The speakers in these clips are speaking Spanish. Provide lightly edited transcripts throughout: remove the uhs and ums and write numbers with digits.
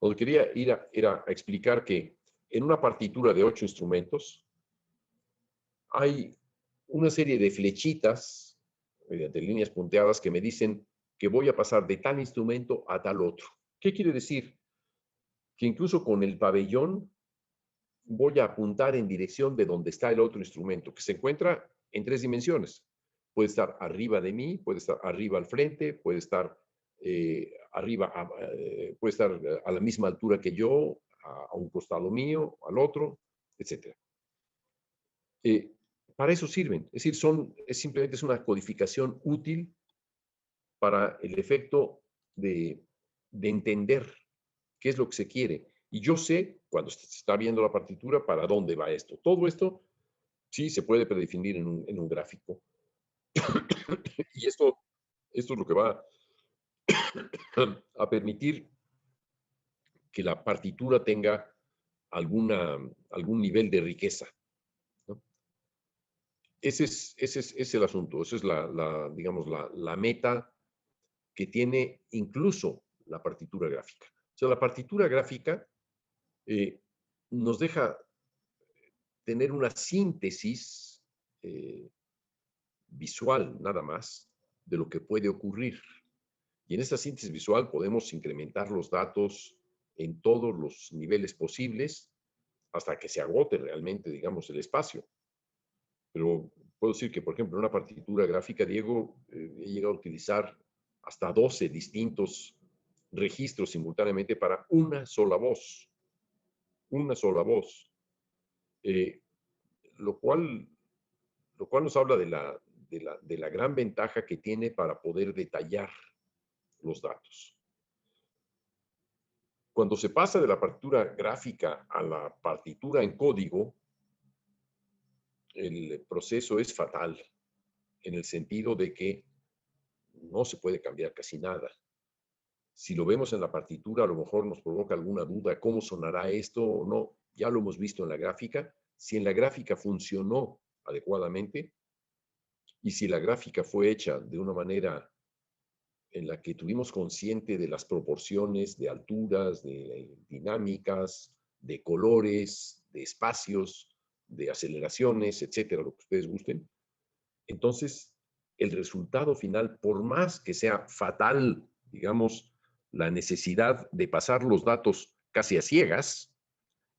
donde quería ir a explicar que en una partitura de 8 instrumentos hay una serie de flechitas, mediante líneas punteadas, que me dicen que voy a pasar de tal instrumento a tal otro. ¿Qué quiere decir? Que incluso con el pabellón voy a apuntar en dirección de donde está el otro instrumento, que se encuentra en 3 dimensiones. Puede estar arriba de mí, puede estar arriba al frente, puede estar puede estar a la misma altura que yo, a un costado mío, al otro, etc. Para eso sirven. Es decir, simplemente es una codificación útil para el efecto de entender qué es lo que se quiere. Y yo sé, cuando se está viendo la partitura, para dónde va esto. Todo esto sí se puede predefinir en un gráfico. Y esto es lo que va a permitir que la partitura tenga algún nivel de riqueza, ¿no? Ese es el asunto. Esa es digamos, la meta que tiene incluso la partitura gráfica. O sea, la partitura gráfica eh, nos deja tener una síntesis visual, nada más, de lo que puede ocurrir. Y en esta síntesis visual podemos incrementar los datos en todos los niveles posibles hasta que se agote realmente, digamos, el espacio. Pero puedo decir que, por ejemplo, en una partitura gráfica, Diego, he llegado a utilizar hasta 12 distintos registros simultáneamente para una sola voz. Una sola voz. Eh, lo cual nos habla de la gran ventaja que tiene para poder detallar los datos. Cuando se pasa de la partitura gráfica a la partitura en código, el proceso es fatal, en el sentido de que no se puede cambiar casi nada. Si lo vemos en la partitura, a lo mejor nos provoca alguna duda, ¿cómo sonará esto o no? Ya lo hemos visto en la gráfica. Si en la gráfica funcionó adecuadamente y si la gráfica fue hecha de una manera en la que tuvimos consciente de las proporciones, de alturas, de dinámicas, de colores, de espacios, de aceleraciones, etcétera, lo que ustedes gusten, entonces el resultado final, por más que sea fatal, digamos, la necesidad de pasar los datos casi a ciegas,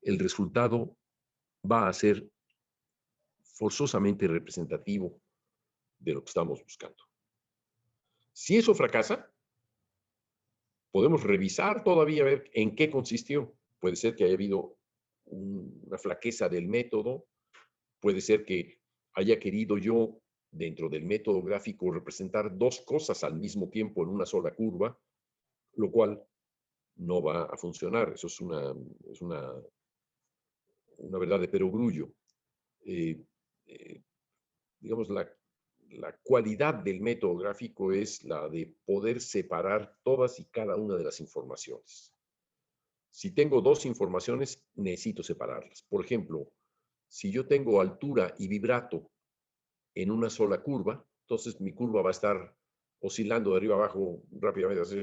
el resultado va a ser forzosamente representativo de lo que estamos buscando. Si eso fracasa, podemos revisar todavía a ver en qué consistió. Puede ser que haya habido una flaqueza del método, puede ser que haya querido yo, dentro del método gráfico, representar 2 cosas al mismo tiempo en una sola curva, lo cual no va a funcionar. Eso es una verdad de perogrullo. Digamos, la cualidad del método gráfico es la de poder separar todas y cada una de las informaciones. Si tengo 2 informaciones, necesito separarlas. Por ejemplo, si yo tengo altura y vibrato en una sola curva, entonces mi curva va a estar oscilando de arriba a abajo rápidamente, así,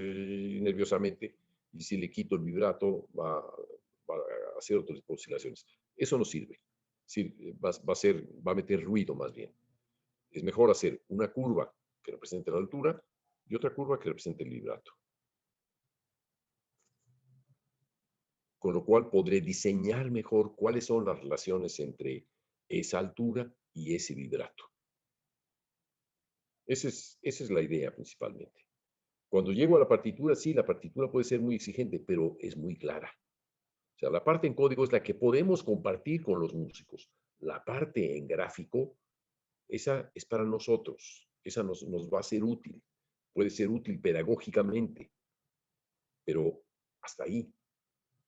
nerviosamente, y si le quito el vibrato, va a hacer otro tipo de oscilaciones. Eso no sirve. Va a meter ruido más bien. Es mejor hacer una curva que represente la altura y otra curva que represente el vibrato. Con lo cual podré diseñar mejor cuáles son las relaciones entre esa altura y ese vibrato. Esa es la idea principalmente. Cuando llego a la partitura, sí, la partitura puede ser muy exigente, pero es muy clara. O sea, la parte en código es la que podemos compartir con los músicos. La parte en gráfico, esa es para nosotros. Esa nos va a ser útil. Puede ser útil pedagógicamente, pero hasta ahí.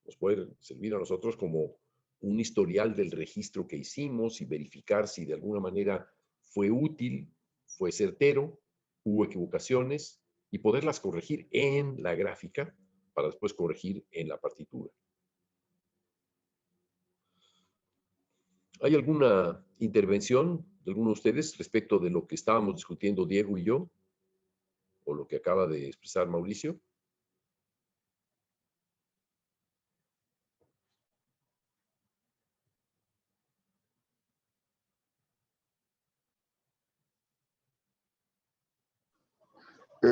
Nos puede servir a nosotros como un historial del registro que hicimos y verificar si de alguna manera fue útil, fue certero, hubo equivocaciones y poderlas corregir en la gráfica para después corregir en la partitura. ¿Hay alguna intervención de alguno de ustedes respecto de lo que estábamos discutiendo Diego y yo? ¿O lo que acaba de expresar Mauricio?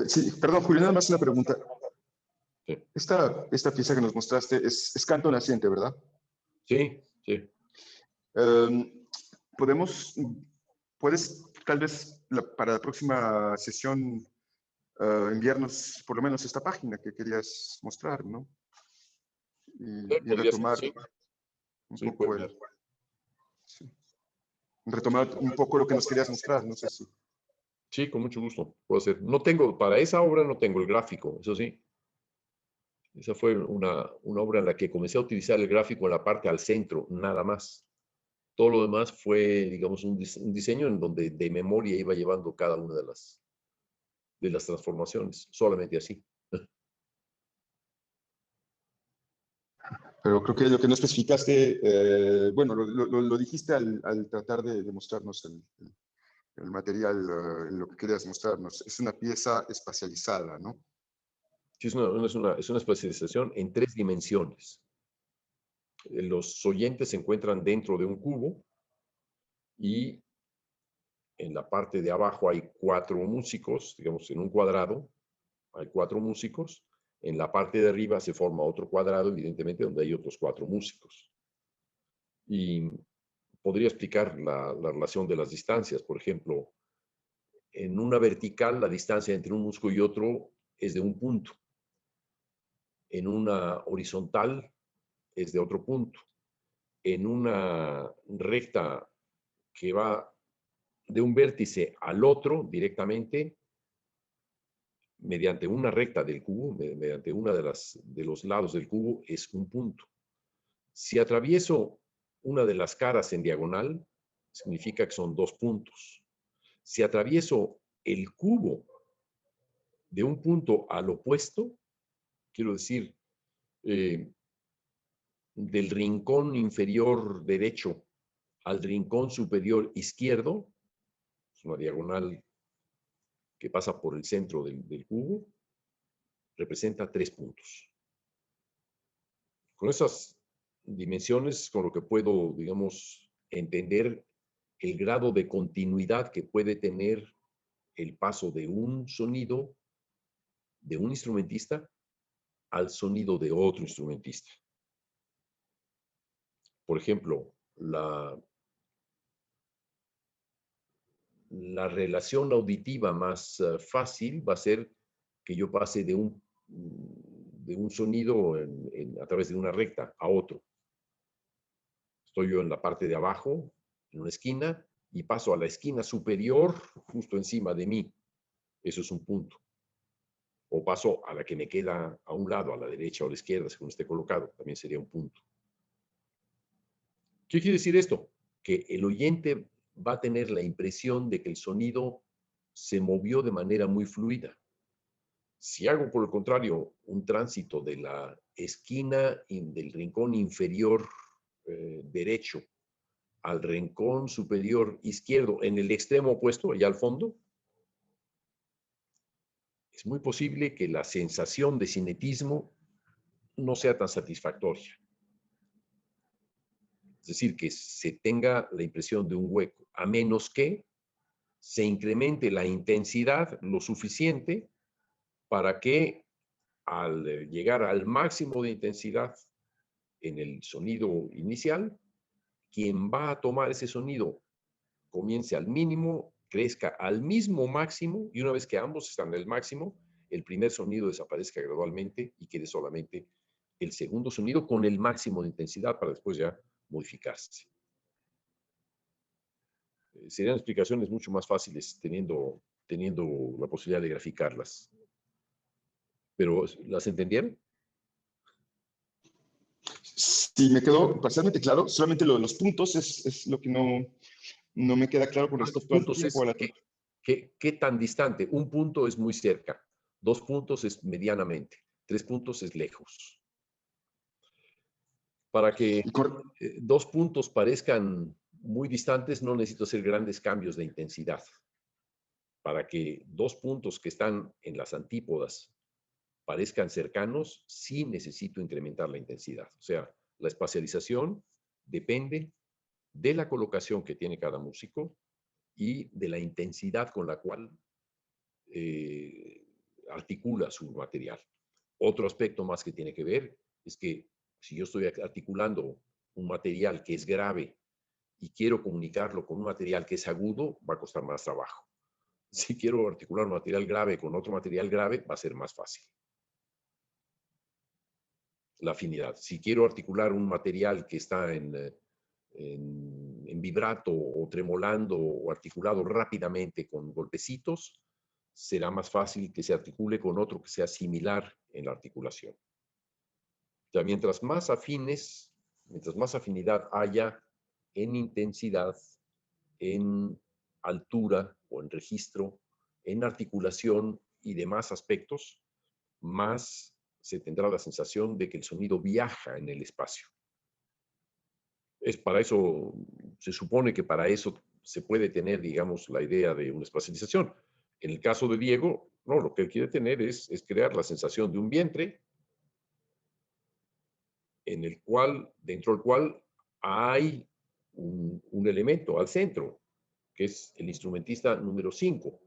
Sí, perdón, Julio, nada más una pregunta. Sí, Esta pieza que nos mostraste es canto naciente, ¿verdad? sí, sí. Podemos, puedes tal vez para la próxima sesión enviarnos por lo menos esta página que querías mostrar, ¿no? Y Podría ser, retomar sí, un sí, poco puede ser. sí, retomar un poco lo que nos querías mostrar, no sé si. Sí, con mucho gusto, puedo hacer. No tengo, para esa obra no tengo el gráfico, eso sí. Esa fue una obra en la que comencé a utilizar el gráfico en la parte al centro, nada más. Todo lo demás fue, digamos, un diseño en donde de memoria iba llevando cada una de las transformaciones, solamente así. Pero creo que lo que no especificaste, bueno, lo dijiste al tratar de mostrarnos el material, lo que querías mostrarnos. Es una pieza espacializada, ¿no? Sí, es una especialización en 3 dimensiones. Los oyentes se encuentran dentro de un cubo y en la parte de abajo hay 4 músicos, digamos, en un cuadrado hay 4 músicos. En la parte de arriba se forma otro cuadrado, evidentemente, donde hay otros 4 músicos. Y podría explicar la relación de las distancias. Por ejemplo, en una vertical, la distancia entre un músico y otro es de un punto. En una horizontal es de otro punto. En una recta que va de un vértice al otro directamente, mediante una recta del cubo, mediante una de los lados del cubo, es un punto. Si atravieso una de las caras en diagonal, significa que son 2 puntos. Si atravieso el cubo de un punto al opuesto, quiero decir, del rincón inferior derecho al rincón superior izquierdo, es una diagonal que pasa por el centro del cubo, representa 3 puntos. Con esas dimensiones, con lo que puedo, digamos, entender el grado de continuidad que puede tener el paso de un sonido de un instrumentista al sonido de otro instrumentista. Por ejemplo, la relación auditiva más fácil va a ser que yo pase de un sonido a través de una recta a otro. Estoy yo en la parte de abajo, en una esquina, y paso a la esquina superior justo encima de mí. Eso es un punto. O paso a la que me queda a un lado, a la derecha o a la izquierda, según esté colocado. También sería un punto. ¿Qué quiere decir esto? Que el oyente va a tener la impresión de que el sonido se movió de manera muy fluida. Si hago, por el contrario, un tránsito de la esquina del rincón inferior derecho al rincón superior izquierdo en el extremo opuesto, allá al fondo, es muy posible que la sensación de cinetismo no sea tan satisfactoria. Es decir, que se tenga la impresión de un hueco, a menos que se incremente la intensidad lo suficiente para que al llegar al máximo de intensidad en el sonido inicial, quien va a tomar ese sonido comience al mínimo, crezca al mismo máximo y una vez que ambos están en el máximo, el primer sonido desaparezca gradualmente y quede solamente el segundo sonido con el máximo de intensidad para después ya modificarse. Serían explicaciones mucho más fáciles teniendo la posibilidad de graficarlas. ¿Pero las entendieron? Sí, me quedó parcialmente claro. Solamente lo de los puntos es lo que no me queda claro con Los respecto al puntos tiempo. es ¿qué tan distante? Un punto es muy cerca, 2 puntos es medianamente, 3 puntos es lejos. Para que 2 puntos parezcan muy distantes, no necesito hacer grandes cambios de intensidad. Para que 2 puntos que están en las antípodas parezcan cercanos, sí necesito incrementar la intensidad. O sea, la espacialización depende de la colocación que tiene cada músico y de la intensidad con la cual articula su material. Otro aspecto más que tiene que ver es que si yo estoy articulando un material que es grave y quiero comunicarlo con un material que es agudo, va a costar más trabajo. Si quiero articular un material grave con otro material grave, va a ser más fácil. La afinidad. Si quiero articular un material que está en vibrato o tremolando o articulado rápidamente con golpecitos, será más fácil que se articule con otro que sea similar en la articulación. O sea, mientras más afines, mientras más afinidad haya en intensidad, en altura o en registro, en articulación y demás aspectos, más se tendrá la sensación de que el sonido viaja en el espacio. Es para eso, se supone que para eso se puede tener, digamos, la idea de una espacialización. En el caso de Diego, no, lo que él quiere tener es crear la sensación de un vientre en el cual, dentro del cual hay un elemento al centro, que es el instrumentista número 5.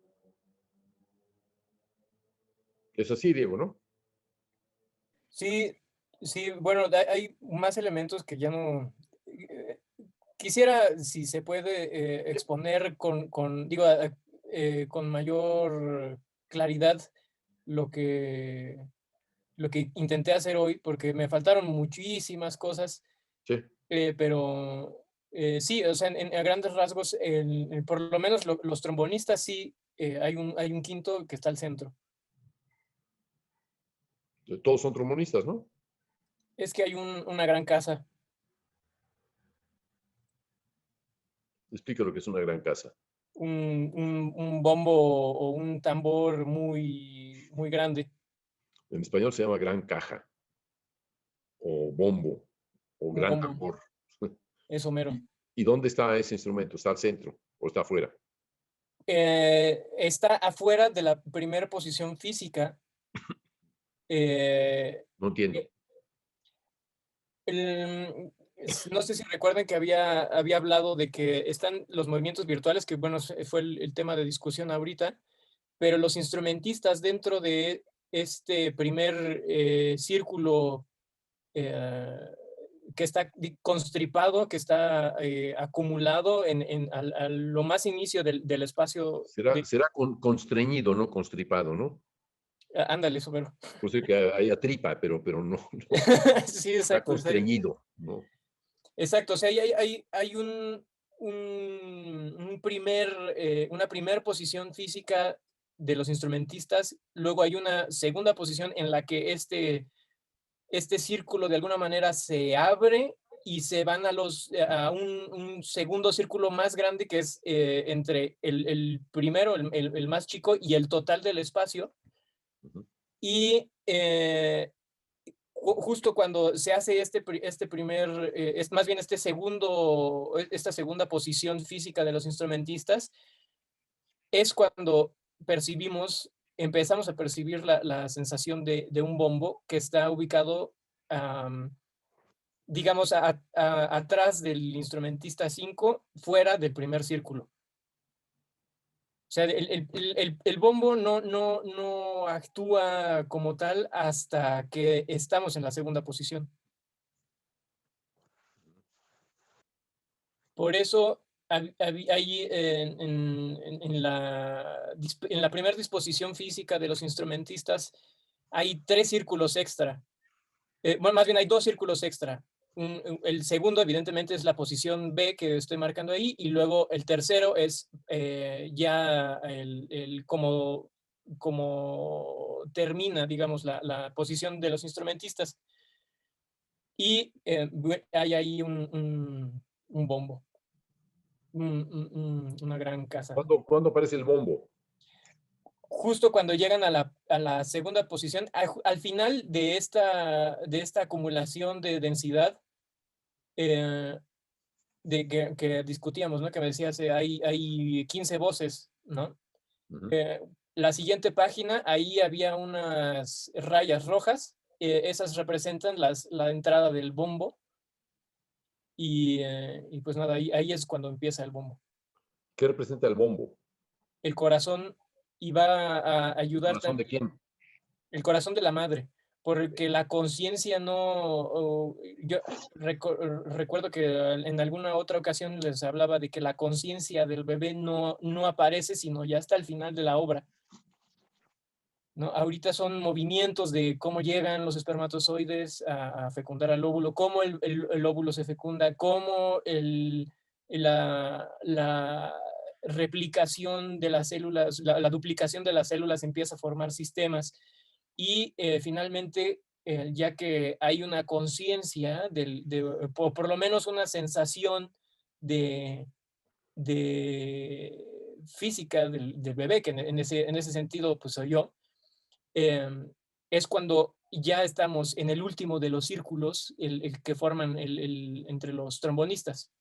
Es así, Diego, ¿no? Sí, sí, bueno, hay más elementos que ya no... quisiera, si se puede, exponer digo, con mayor claridad lo que, lo que intenté hacer hoy, porque me faltaron muchísimas cosas, Sí. pero sí, o sea, a grandes rasgos, por lo menos los trombonistas sí, hay un quinto que está al centro. Todos son trombonistas, ¿no? Es que hay una gran casa. Explica lo que es una gran casa. Un bombo o un tambor muy, muy grande. En español se llama gran caja, o bombo, o Un gran bombo, tambor. eso mero. ¿Y dónde está ese instrumento? ¿Está al centro o está afuera? Está afuera de la primera posición física. No entiendo. No sé si recuerdan que había hablado de que están los movimientos virtuales, que bueno, fue el tema de discusión ahorita, pero los instrumentistas dentro de este primer círculo que está constripado, que está acumulado a lo más inicio del espacio. Será constreñido, no constripado, ¿no? Ándale, eso, pero. Puede ser que haya tripa, pero no, no. Sí, Está exacto. constreñido, ¿no? Exacto, o sea, hay una primer posición física de los instrumentistas, luego hay una segunda posición en la que este círculo de alguna manera se abre y se van a un segundo círculo más grande que es entre el primero, el más chico, y el total del espacio. Uh-huh. Y justo cuando se hace más bien esta segunda posición física de los instrumentistas, es cuando empezamos a percibir la sensación de un bombo que está ubicado, digamos, atrás del instrumentista 5, fuera del primer círculo. O sea, el bombo no actúa como tal hasta que estamos en la segunda posición. Por eso, ahí en la primera disposición física de los instrumentistas, hay 3 círculos extra. Bueno, más bien hay 2 círculos extra. El segundo, evidentemente, es la posición B que estoy marcando ahí, y luego el tercero es ya como termina, digamos, la posición de los instrumentistas. Y hay ahí un bombo, una gran casa. ¿Cuándo aparece el bombo? Justo cuando llegan a la segunda posición, al final de esta acumulación de densidad, que discutíamos, ¿no? Que me decías, hay 15 voces, ¿no? Uh-huh. La siguiente página, ahí había unas rayas rojas, esas representan la entrada del bombo, y pues nada, ahí es cuando empieza el bombo. ¿Qué representa el bombo? El corazón, y va a ¿El ayudar corazón de también. quién? El corazón de la madre, porque la conciencia no, yo recuerdo que en alguna otra ocasión les hablaba de que la conciencia del bebé no aparece, sino ya hasta el final de la obra, ¿no? Ahorita son movimientos de cómo llegan los espermatozoides a fecundar al óvulo, cómo el óvulo se fecunda, cómo la replicación de las células, la duplicación de las células empieza a formar sistemas. Y finalmente, ya que hay una conciencia, por lo menos una sensación de, de física del bebé, que en ese sentido pues soy yo, es cuando ya estamos en el último de los círculos, el que forman entre los trombonistas.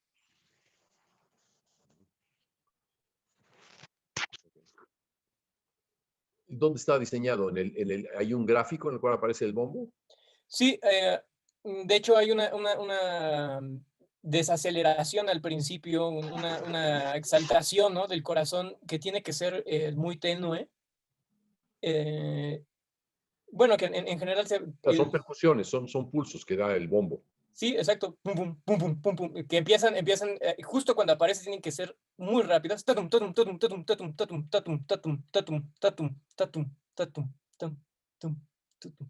¿Dónde está diseñado? ¿Hay un gráfico en el cual aparece el bombo? Sí, de hecho hay una desaceleración al principio, una exaltación, ¿no?, del corazón que tiene que ser muy tenue. Bueno, que en general Son percusiones, son pulsos que da el bombo. sí, exacto, pum, pum, pum, pum, pum, pum, que empiezan, justo cuando aparece tienen que ser muy rápidas. Tatum, tatum, tatum, tatum, tatum, tatum, tatum, tatum, tatum, tatum, tatum, tatum, tum, tum, tutum.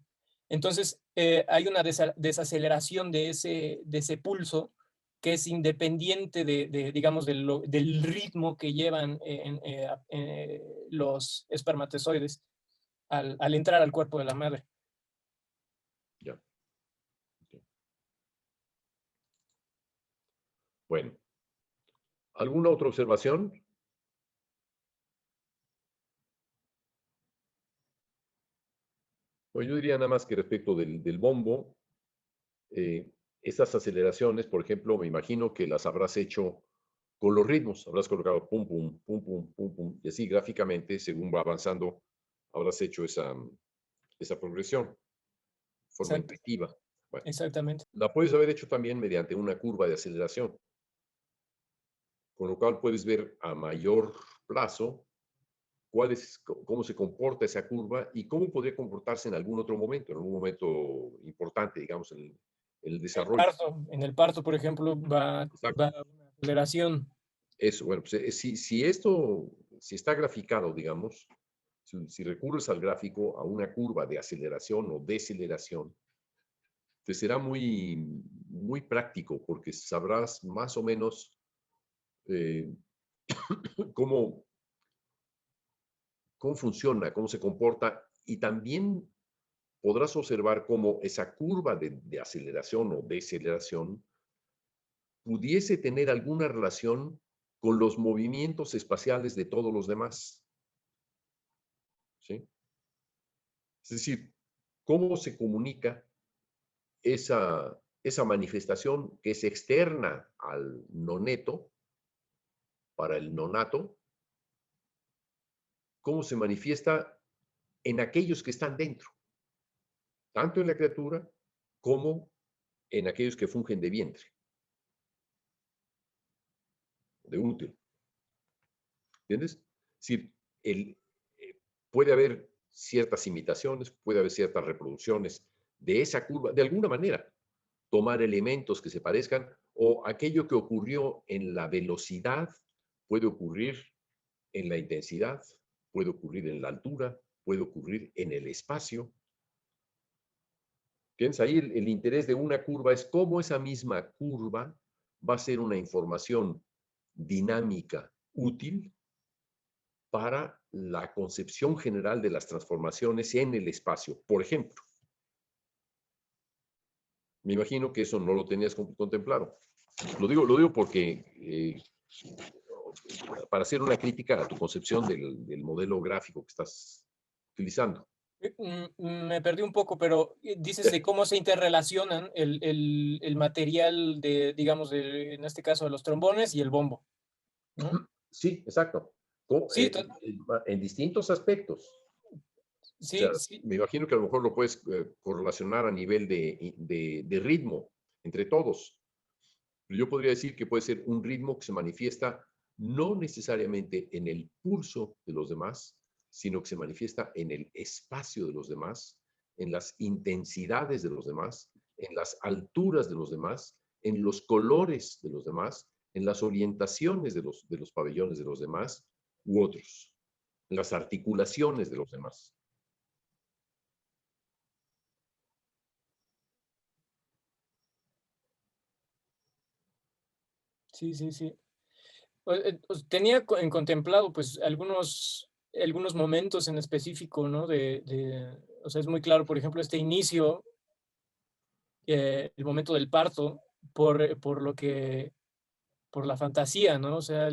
Entonces, hay una desaceleración de ese pulso que es independiente digamos, del ritmo que llevan los espermatozoides al entrar al cuerpo de la madre. Ya. Okay. Bueno. ¿Alguna otra observación? Pues yo diría nada más que respecto del bombo, estas aceleraciones, por ejemplo, me imagino que las habrás hecho con los ritmos, habrás colocado pum, pum, pum, pum, pum, pum, y así gráficamente, según va avanzando, habrás hecho esa progresión, de forma Exacto, intuitiva. Bueno, exactamente. la puedes haber hecho también mediante una curva de aceleración, con lo cual puedes ver a mayor plazo cómo se comporta esa curva y cómo podría comportarse en algún otro momento, en algún momento importante, digamos, en el desarrollo. En el parto, por ejemplo, va Exacto. a una aceleración. Eso, bueno, pues si está graficado, digamos, si recurres al gráfico, a una curva de aceleración o deceleración, te será muy práctico porque sabrás más o menos eh, cómo, cómo funciona, cómo se comporta y también podrás observar cómo esa curva de aceleración o deceleración pudiese tener alguna relación con los movimientos espaciales de todos los demás. ¿Sí? Es decir, cómo se comunica esa manifestación que es externa al noneto, para el nonato, cómo se manifiesta en aquellos que están dentro, tanto en la criatura como en aquellos que fungen de vientre, de útero. ¿Entiendes? Es decir, puede haber ciertas imitaciones, puede haber ciertas reproducciones de esa curva, de alguna manera, tomar elementos que se parezcan o aquello que ocurrió en la velocidad puede ocurrir en la intensidad, puede ocurrir en la altura, puede ocurrir en el espacio. Piensa ahí, el interés de una curva es cómo esa misma curva va a ser una información dinámica útil para la concepción general de las transformaciones en el espacio. Por ejemplo, me imagino que eso no lo tenías contemplado. Lo digo porque para hacer una crítica a tu concepción del modelo gráfico que estás utilizando. Me perdí un poco, pero dices de cómo se interrelacionan el material digamos, en este caso de los trombones y el bombo, ¿no? Sí, exacto. Sí, En distintos aspectos. O sea, sí, sí. me imagino que a lo mejor lo puedes correlacionar a nivel de ritmo entre todos. Pero yo podría decir que puede ser un ritmo que se manifiesta no necesariamente en el pulso de los demás, sino que se manifiesta en el espacio de los demás, en las intensidades de los demás, en las alturas de los demás, en los colores de los demás, en las orientaciones de los pabellones de los demás u otros, en las articulaciones de los demás. Sí, sí, sí. Pues, tenía contemplado pues algunos momentos en específico, ¿no? O sea, es muy claro, por ejemplo, este inicio, el momento del parto, por la fantasía, ¿no? O sea,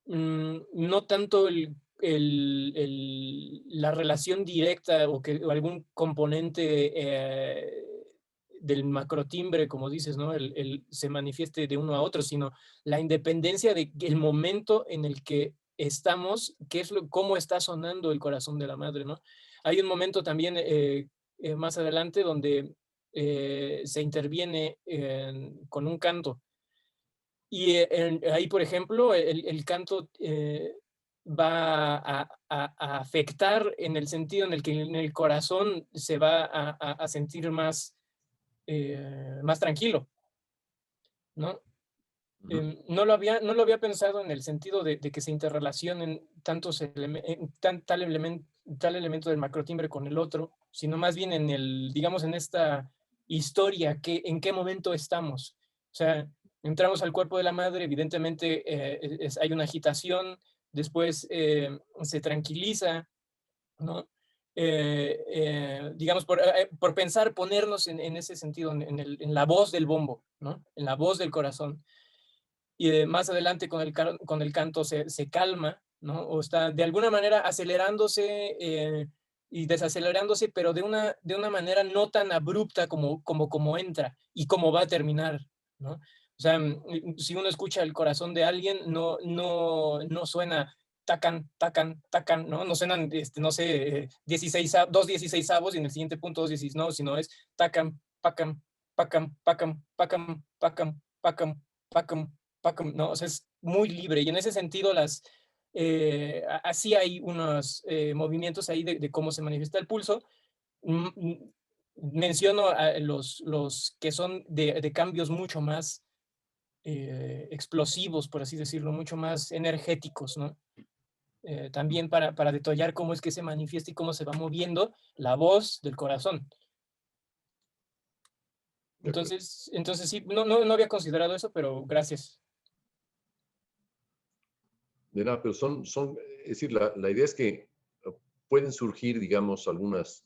no tanto la relación directa o algún componente del macrotimbre, como dices, ¿no? Se manifieste de uno a otro, sino la independencia del momento en el que estamos, cómo está sonando el corazón de la madre, ¿no? Hay un momento también más adelante donde se interviene con un canto. Y ahí, por ejemplo, el canto va a afectar en el sentido en el que en el corazón se va a sentir más tranquilo, ¿no? No lo había pensado en el sentido de que se interrelacionen tal elemento del macrotimbre con el otro, sino más bien digamos, en esta historia, en qué momento estamos. O sea, entramos al cuerpo de la madre, evidentemente hay una agitación, después se tranquiliza, ¿no? Digamos, por pensar, ponernos en ese sentido, en la voz del bombo, ¿no? En la voz del corazón. Y más adelante con el canto se calma, ¿no? O está de alguna manera acelerándose y desacelerándose, pero de una manera no tan abrupta como entra y como va a terminar, ¿no? O sea, si uno escucha el corazón de alguien, no suena tacan, tacan, tacan, ¿no? No suenan, no sé, 2/16avos y en el siguiente punto 2/16, no, sino es tacan, pacam, pacam, pacam, pacam, pacam, pacam, pacam, no, o sea, es muy libre y en ese sentido así hay unos movimientos ahí de cómo se manifiesta el pulso. Menciono a los que son de cambios mucho más explosivos, por así decirlo, mucho más energéticos, ¿no? También para detallar cómo es que se manifiesta y cómo se va moviendo la voz del corazón. Entonces sí, no había considerado eso, pero gracias. De nada, pero es decir, la idea es que pueden surgir, digamos, algunas,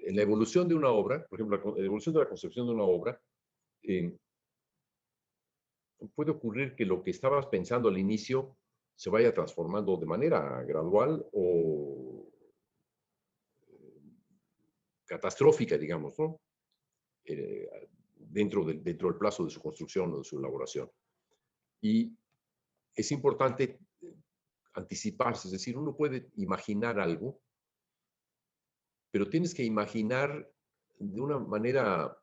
en la evolución de una obra, por ejemplo, la evolución de la concepción de una obra, puede ocurrir que lo que estabas pensando al inicio se vaya transformando de manera gradual o catastrófica, digamos, ¿no? Dentro del plazo de su construcción o de su elaboración. Y es importante anticiparse, es decir, uno puede imaginar algo, pero tienes que imaginar de una manera,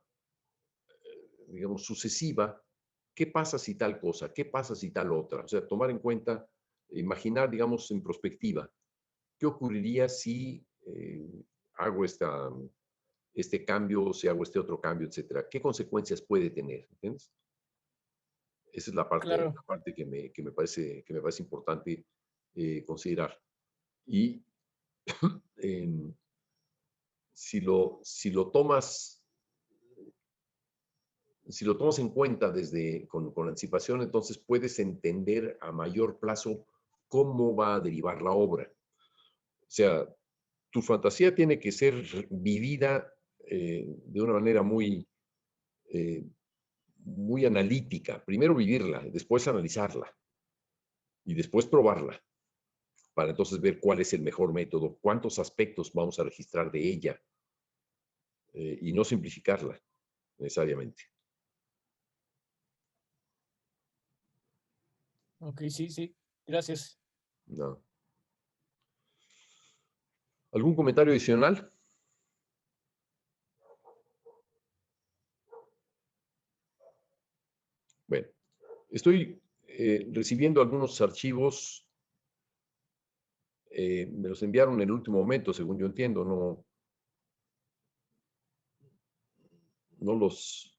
digamos, sucesiva, qué pasa si tal cosa, qué pasa si tal otra. O sea, tomar en cuenta, imaginar, digamos, en perspectiva, qué ocurriría si hago este cambio, si hago este otro cambio, etcétera. ¿Qué consecuencias puede tener? ¿Entiendes? Esa es la Claro. parte que me parece importante considerar. Y si lo tomas en cuenta con anticipación, entonces puedes entender a mayor plazo cómo va a derivar la obra. O sea, tu fantasía tiene que ser vivida de una manera eh, muy analítica. Primero vivirla, después analizarla y después probarla, para entonces ver cuál es el mejor método, cuántos aspectos vamos a registrar de ella y no simplificarla necesariamente. Ok, sí, sí. Gracias. No. ¿Algún comentario adicional? Bueno, estoy recibiendo algunos archivos me los enviaron en el último momento, según yo entiendo, no los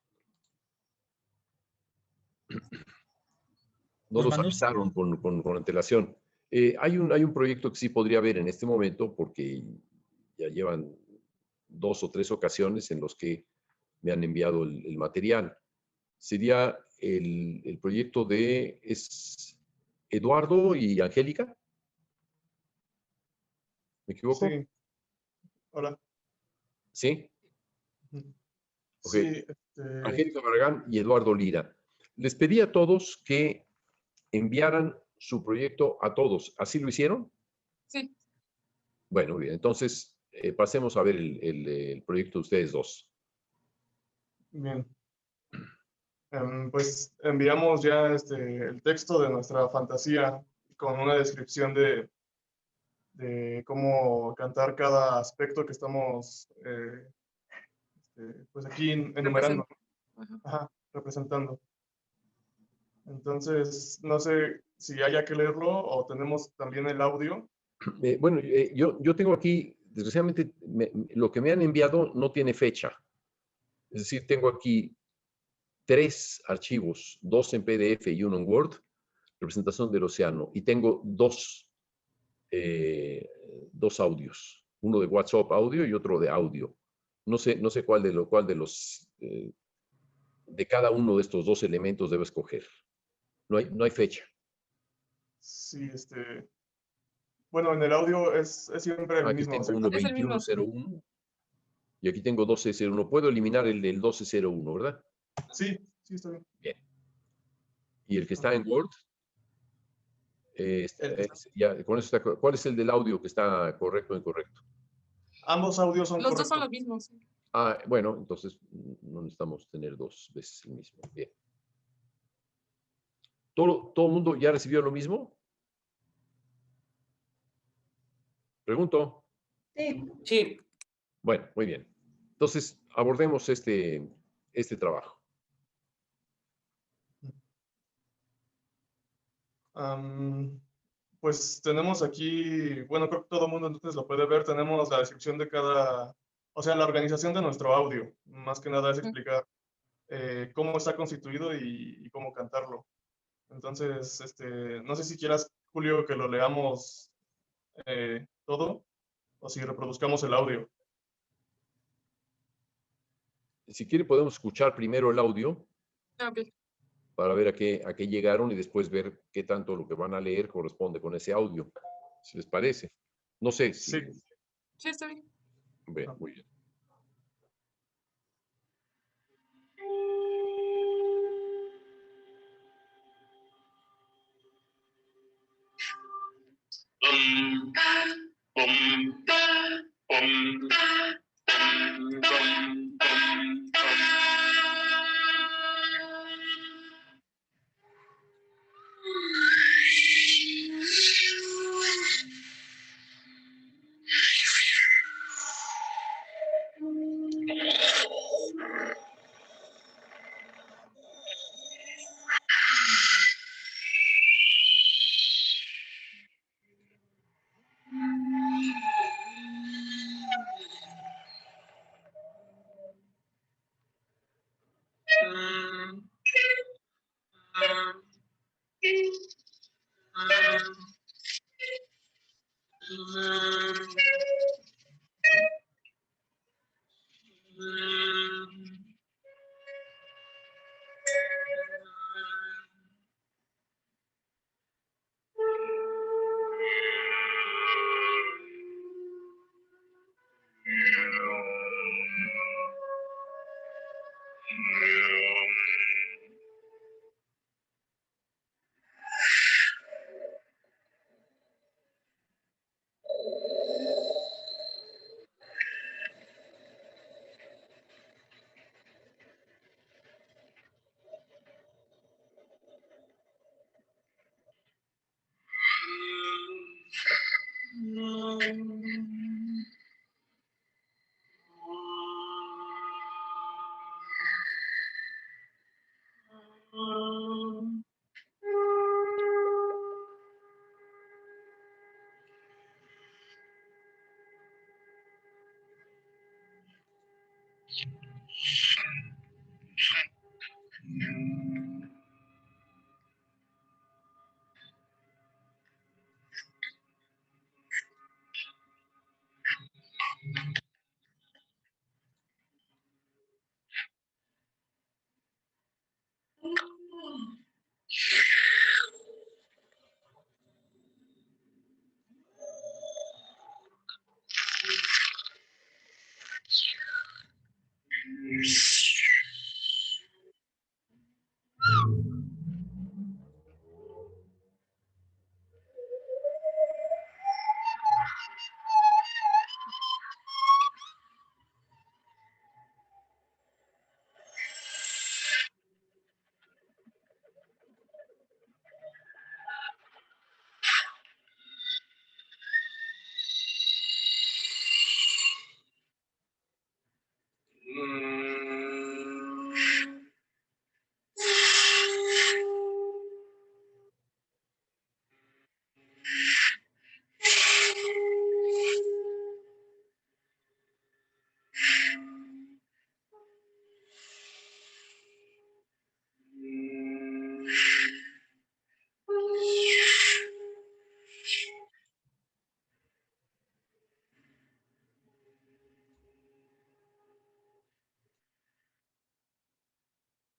avisaron con antelación. Hay un proyecto que sí podría haber en este momento, porque ya llevan 2 o 3 ocasiones en los que me han enviado el material. Sería el proyecto de Eduardo y Angélica. ¿Me equivoco? Sí. Hola. ¿Sí? Ok. Sí, Angélica Barragán y Eduardo Lira. Les pedí a todos que enviaran su proyecto a todos. ¿Así lo hicieron? Sí. Bueno, bien. Entonces, pasemos a ver el proyecto de ustedes dos. bien. Pues enviamos ya el texto de nuestra fantasía con una descripción de cómo cantar cada aspecto que estamos pues aquí enumerando, Ajá. ajá, representando. Entonces, no sé si haya que leerlo o tenemos también el audio. Bueno, yo tengo aquí, desgraciadamente, lo que me han enviado no tiene fecha. Es decir, tengo aquí 3 archivos, 2 en PDF y 1 en Word, representación del océano, y tengo 2 audios, uno de WhatsApp audio y otro de audio. No sé cuál de los de cada uno de estos 2 elementos debo escoger. No hay fecha. Sí, bueno, en el audio es siempre el Aquí mismo. tengo ¿Sí? uno Es el mismo. 2101 y aquí tengo 1201. Puedo eliminar el del 1201, ¿verdad? Sí, sí, está bien. Bien. Y el que está en Word, ya, con eso está, ¿cuál es el del audio que está correcto o incorrecto? Ambos audios son Los dos son correctos. los mismos. Bueno, entonces no necesitamos tener 2 veces el mismo. Bien. ¿Todo el mundo ya recibió lo mismo? Pregunto. Sí, Bueno, muy bien. Entonces, abordemos este trabajo. Pues tenemos aquí, bueno, creo que todo el mundo entonces lo puede ver, tenemos la descripción de cada, o sea, la organización de nuestro audio. Más que nada es explicar cómo está constituido y cómo cantarlo. Entonces, no sé si quieras, Julio, que lo leamos todo o si reproduzcamos el audio. Si quiere, podemos escuchar primero el audio Ah, ok. para ver a qué llegaron y después ver qué tanto lo que van a leer corresponde con ese audio, si les parece. No sé si... Sí. Sí, está bien. Bien, muy bien.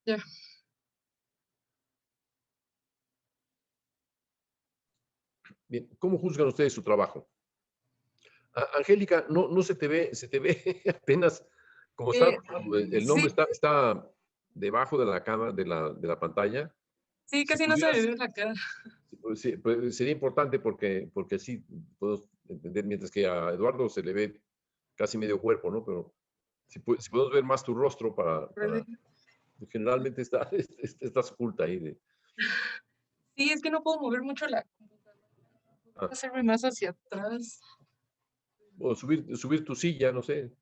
Ya. Bien, ¿cómo juzgan ustedes su trabajo? Angélica, no se te ve apenas como está, Eh, el nombre sí, está debajo de la cámara, de la pantalla. sí, Si casi no se me pudieras, ve la cara. pues, sí, pues, sería importante porque así puedo entender, mientras que a Eduardo se le ve casi medio cuerpo, ¿no? Pero si podemos ver más tu rostro generalmente estás oculta ahí. Sí, es que no puedo mover mucho la computadora. Ah, Hacerme más hacia atrás. o subir tu silla, no sé.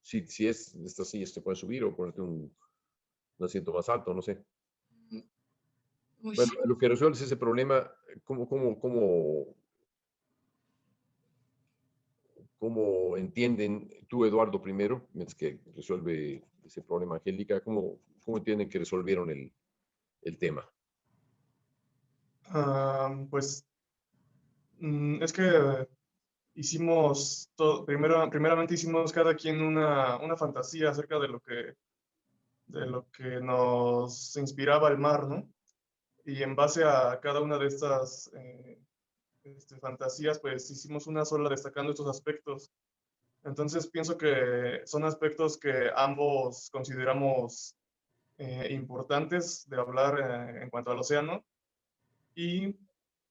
Si es esta silla, se puede subir o ponerte un asiento más alto, no sé. Uy, Bueno, lo que resuelves ese problema, ¿cómo entienden tú, Eduardo, primero, mientras que resuelve ese problema, Angélica, cómo entienden que resolvieron el tema? Pues es que hicimos todo, primeramente hicimos cada quien una fantasía acerca de lo que nos inspiraba el mar, ¿no? Y en base a cada una de estas fantasías, pues hicimos una sola destacando estos aspectos. Entonces pienso que son aspectos que ambos consideramos importantes de hablar en cuanto al océano, y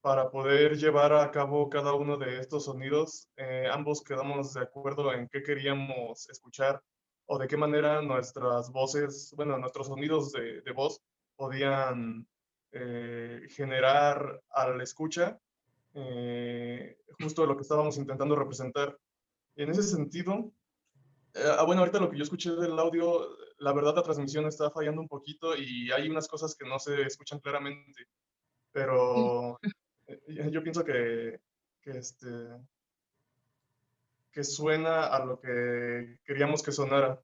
para poder llevar a cabo cada uno de estos sonidos, ambos quedamos de acuerdo en qué queríamos escuchar o de qué manera nuestras voces, bueno, nuestros sonidos de voz podían generar al escucha justo lo que estábamos intentando representar. Y en ese sentido, bueno, ahorita lo que yo escuché del audio, la verdad la transmisión está fallando un poquito y hay unas cosas que no se escuchan claramente, sí. pero yo pienso que, que suena a lo que queríamos que sonara.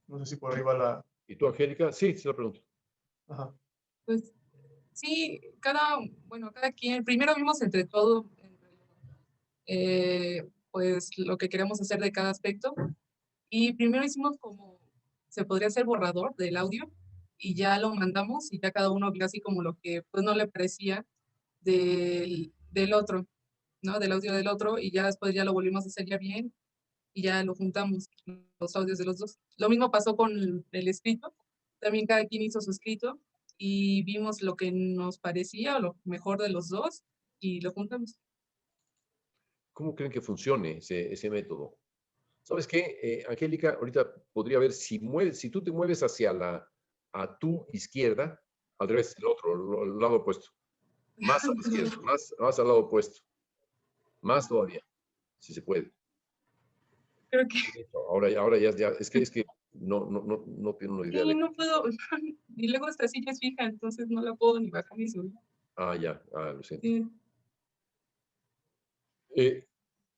No sé si por ahí va la... ¿Y tú, Angélica? Sí, sí la pregunto. Ajá. Pues sí, bueno, cada quien, primero vimos entre todo, pues lo que queremos hacer de cada aspecto. Y primero hicimos como, se podría hacer borrador del audio y ya lo mandamos y ya cada uno vio así como lo que pues no le parecía del otro, ¿no? Del audio del otro y ya después ya lo volvimos a hacer ya bien y ya lo juntamos, los audios de los dos. Lo mismo pasó con el escrito, también cada quien hizo su escrito y vimos lo que nos parecía o lo mejor de los dos y lo juntamos. ¿Cómo creen que funcione ese método? ¿Sabes qué, Angélica? Ahorita podría ver si tú te mueves a tu izquierda, al revés, el lado opuesto, más a la izquierda, más al lado opuesto, más todavía, si se puede. Creo que Ahora ya, es que no tiene una idea sí, de. no puedo, y luego esta silla es fija, entonces no la puedo ni bajar ni subir. Ya, lo siento. Sí. Eh,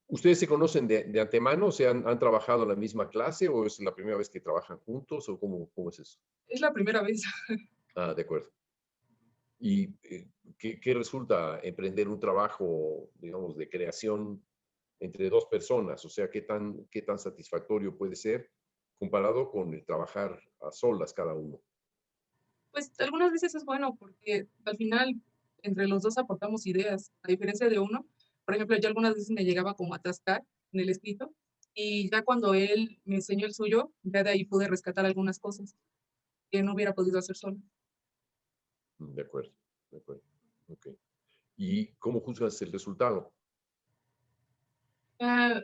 ¿Ustedes se conocen de antemano? ¿Se han trabajado en la misma clase o es la primera vez que trabajan juntos o cómo es eso? Es la primera vez. De acuerdo. ¿Y qué resulta emprender un trabajo, digamos, de creación entre dos personas? O sea, ¿qué tan satisfactorio puede ser comparado con el trabajar a solas cada uno? Pues algunas veces es bueno porque al final entre los dos aportamos ideas, a diferencia de uno. Por ejemplo, yo algunas veces me llegaba como a atascar en el escrito y ya cuando él me enseñó el suyo, ya de ahí pude rescatar algunas cosas que no hubiera podido hacer solo. De acuerdo, de acuerdo. Ok. ¿Y cómo juzgas el resultado? Ah,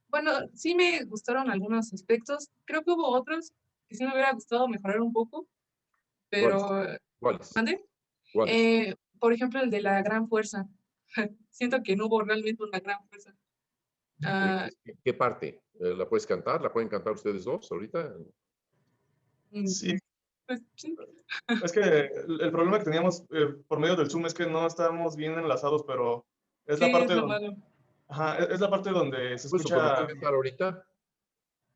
bueno, sí me gustaron algunos aspectos. Creo que hubo otros que sí me hubiera gustado mejorar un poco, ¿Cuáles? pero, ¿Cuáles? ¿mande? ¿Cuáles? Por ejemplo, el de la gran fuerza. Siento que no hubo realmente una gran fuerza. Ah, ¿Qué parte? ¿La puedes cantar? ¿La pueden cantar ustedes dos ahorita? Sí, pues sí, es que el problema que teníamos por medio del Zoom es que no estábamos bien enlazados, pero es la sí, es parte lo donde, malo. ajá, es la parte donde se Pues eso, pero ¿lo escucha. pueden cantar ahorita?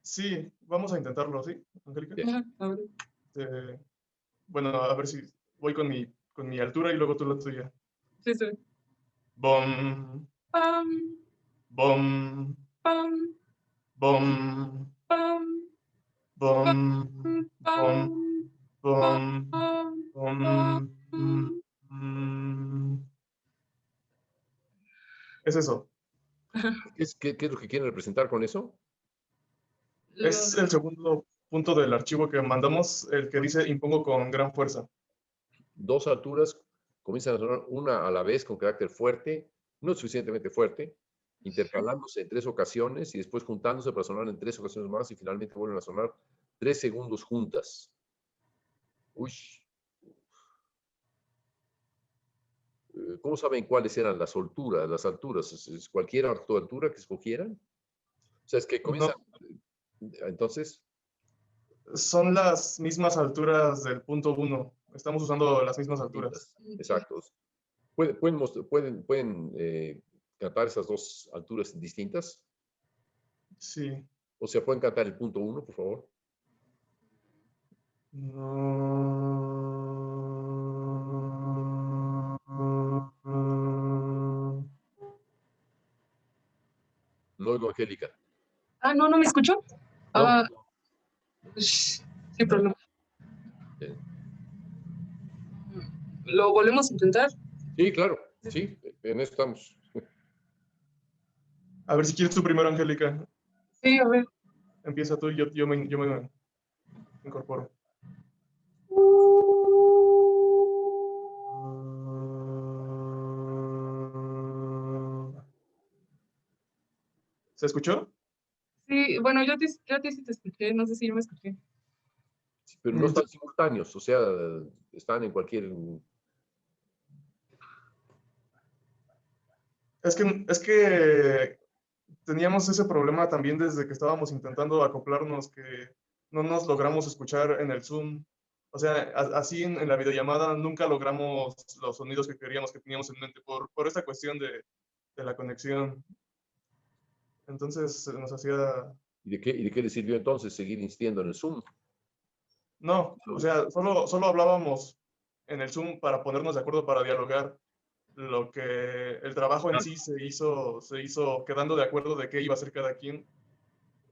Sí, vamos a intentarlo, ¿sí, Angélica? Bien. Ajá, a ver. Eh, bueno, a ver si voy con mi altura y luego tú la tuya. Sí, sí. Bom, Pam, bom, pam, bom, pam, bom, bom, bom, bom, Es eso. ¿Qué es lo que quieren representar con eso? Es el segundo punto del archivo que mandamos, el que dice impongo con gran fuerza. Dos alturas comienzan a sonar una a la vez con carácter fuerte, no suficientemente fuerte, intercalándose en 3 ocasiones y después juntándose para sonar en 3 ocasiones más y finalmente vuelven a sonar 3 segundos juntas. Uy. ¿Cómo saben cuáles eran las alturas? ¿Es cualquier altura que escogieran? O sea, es que comienzan. No, Entonces, son las mismas alturas del punto 1. Estamos usando las mismas alturas. exacto. ¿Pueden cantar esas dos alturas distintas? Sí. O sea, ¿pueden cantar el punto 1, por favor? No oigo, Angélica. No, ¿no me escuchó? No. Sin problema. Bien. ¿Lo volvemos a intentar? Sí, claro. Sí, en eso estamos. A ver si quieres tú primero, Angélica. Sí, a ver. Empieza tú y yo me incorporo. ¿Se escuchó? Sí, bueno, yo a ti sí te escuché, no sé si yo me escuché. Pero no están simultáneos, o sea, están en cualquier... Es que teníamos ese problema también desde que estábamos intentando acoplarnos, que no nos logramos escuchar en el Zoom. O sea, así en la videollamada nunca logramos los sonidos que queríamos, que teníamos en mente, por esta cuestión de la conexión. Entonces nos hacía... ¿Y de qué le sirvió entonces seguir insistiendo en el Zoom? No, o sea, solo hablábamos en el Zoom para ponernos de acuerdo para dialogar. Lo que el trabajo en sí se hizo quedando de acuerdo de qué iba a hacer cada quien,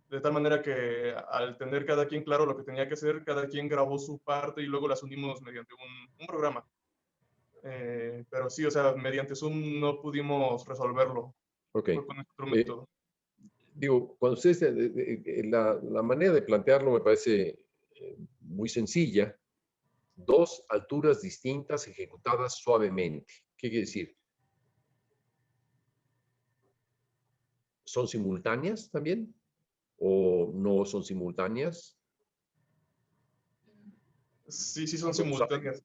de tal manera que al tener cada quien claro lo que tenía que hacer, cada quien grabó su parte y luego las unimos mediante un programa. Pero sí, o sea, mediante Zoom no pudimos resolverlo. Ok. Fue con nuestro método. Digo, cuando ustedes, la manera de plantearlo me parece muy sencilla. Dos alturas distintas ejecutadas suavemente. ¿Qué quiere decir? ¿Son simultáneas también? ¿O no son simultáneas? Sí, son simultáneas.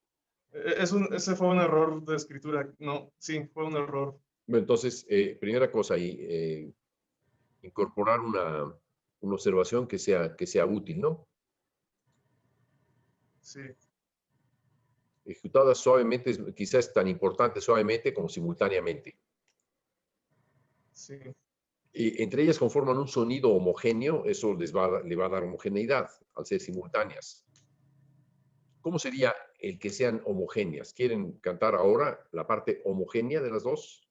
Ese fue un error de escritura. No, sí, fue un error. Bueno, entonces, primera cosa ahí, incorporar una observación que sea útil, ¿no? Sí. Ejecutadas suavemente, quizás tan importante suavemente como simultáneamente. Sí. Y entre ellas conforman un sonido homogéneo, eso le va a dar homogeneidad al ser simultáneas. ¿Cómo sería el que sean homogéneas? ¿Quieren cantar ahora la parte homogénea de las dos?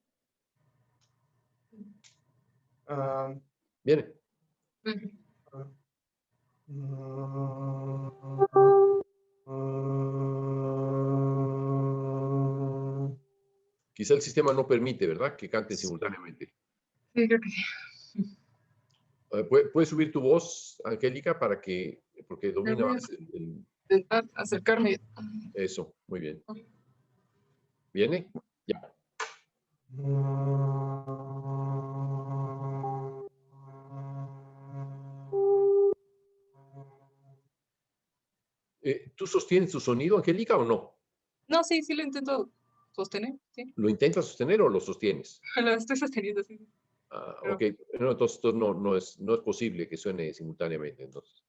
Bien. Quizá el sistema no permite, ¿verdad?, que canten simultáneamente. Sí, creo que sí. ¿Puedes subir tu voz, Angélica, porque domina más Intentar acercarme. eso? Muy bien. ¿Viene? Ya. ¿Tú sostienes tu sonido, Angélica, o no? No, sí lo intento sostener, sí. ¿Lo intentas sostener o lo sostienes? Lo estoy sosteniendo, sí. Ok. No, entonces no es posible que suene simultáneamente. Entonces.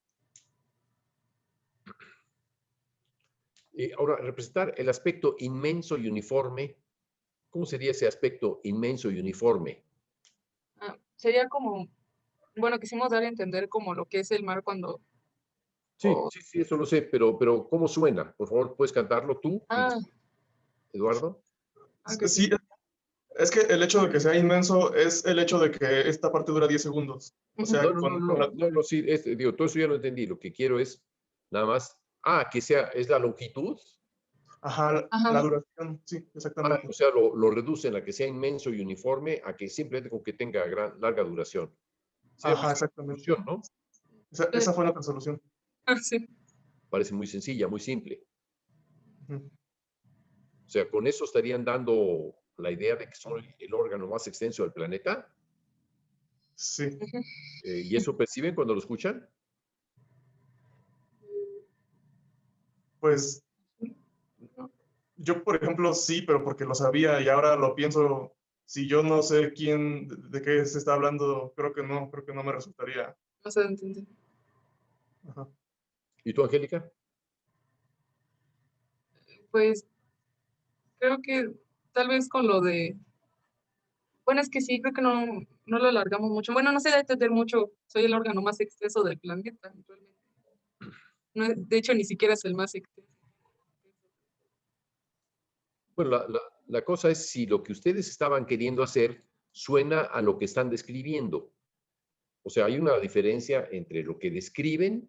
Ahora, representar el aspecto inmenso y uniforme. ¿Cómo sería ese aspecto inmenso y uniforme? Sería como, bueno, quisimos dar a entender como lo que es el mar cuando... Sí, eso lo sé, pero ¿cómo suena? Por favor, ¿puedes cantarlo tú, Eduardo? Sí, Es que el hecho de que sea inmenso es el hecho de que esta parte dura 10 segundos. O sea, No, sí, digo, todo eso ya lo entendí. Lo que quiero es nada más, que es la longitud. Ajá, Ajá. la duración, sí, exactamente. O sea, lo reducen a que sea inmenso y uniforme, a que simplemente con que tenga larga duración. Sí, Ajá, pues, exactamente. solución, ¿no? Esa fue nuestra solución. Sí. Parece muy sencilla, muy simple. Ujú. O sea, con eso estarían dando la idea de que son el órgano más extenso del planeta. Sí. Ujú. ¿Y eso perciben cuando lo escuchan? Pues yo, por ejemplo, sí, pero porque lo sabía y ahora lo pienso, si yo no sé de qué se está hablando, creo que no me resultaría. No sé entender. Ajá. ¿Y tú, Angélica? Pues creo que tal vez con lo de, bueno, es que sí, creo que no lo alargamos mucho. Bueno, no se da a entender mucho, soy el órgano más extenso del planeta, realmente. No, de hecho, ni siquiera es el más extenso. Bueno, la cosa es si lo que ustedes estaban queriendo hacer suena a lo que están describiendo. O sea, hay una diferencia entre lo que describen,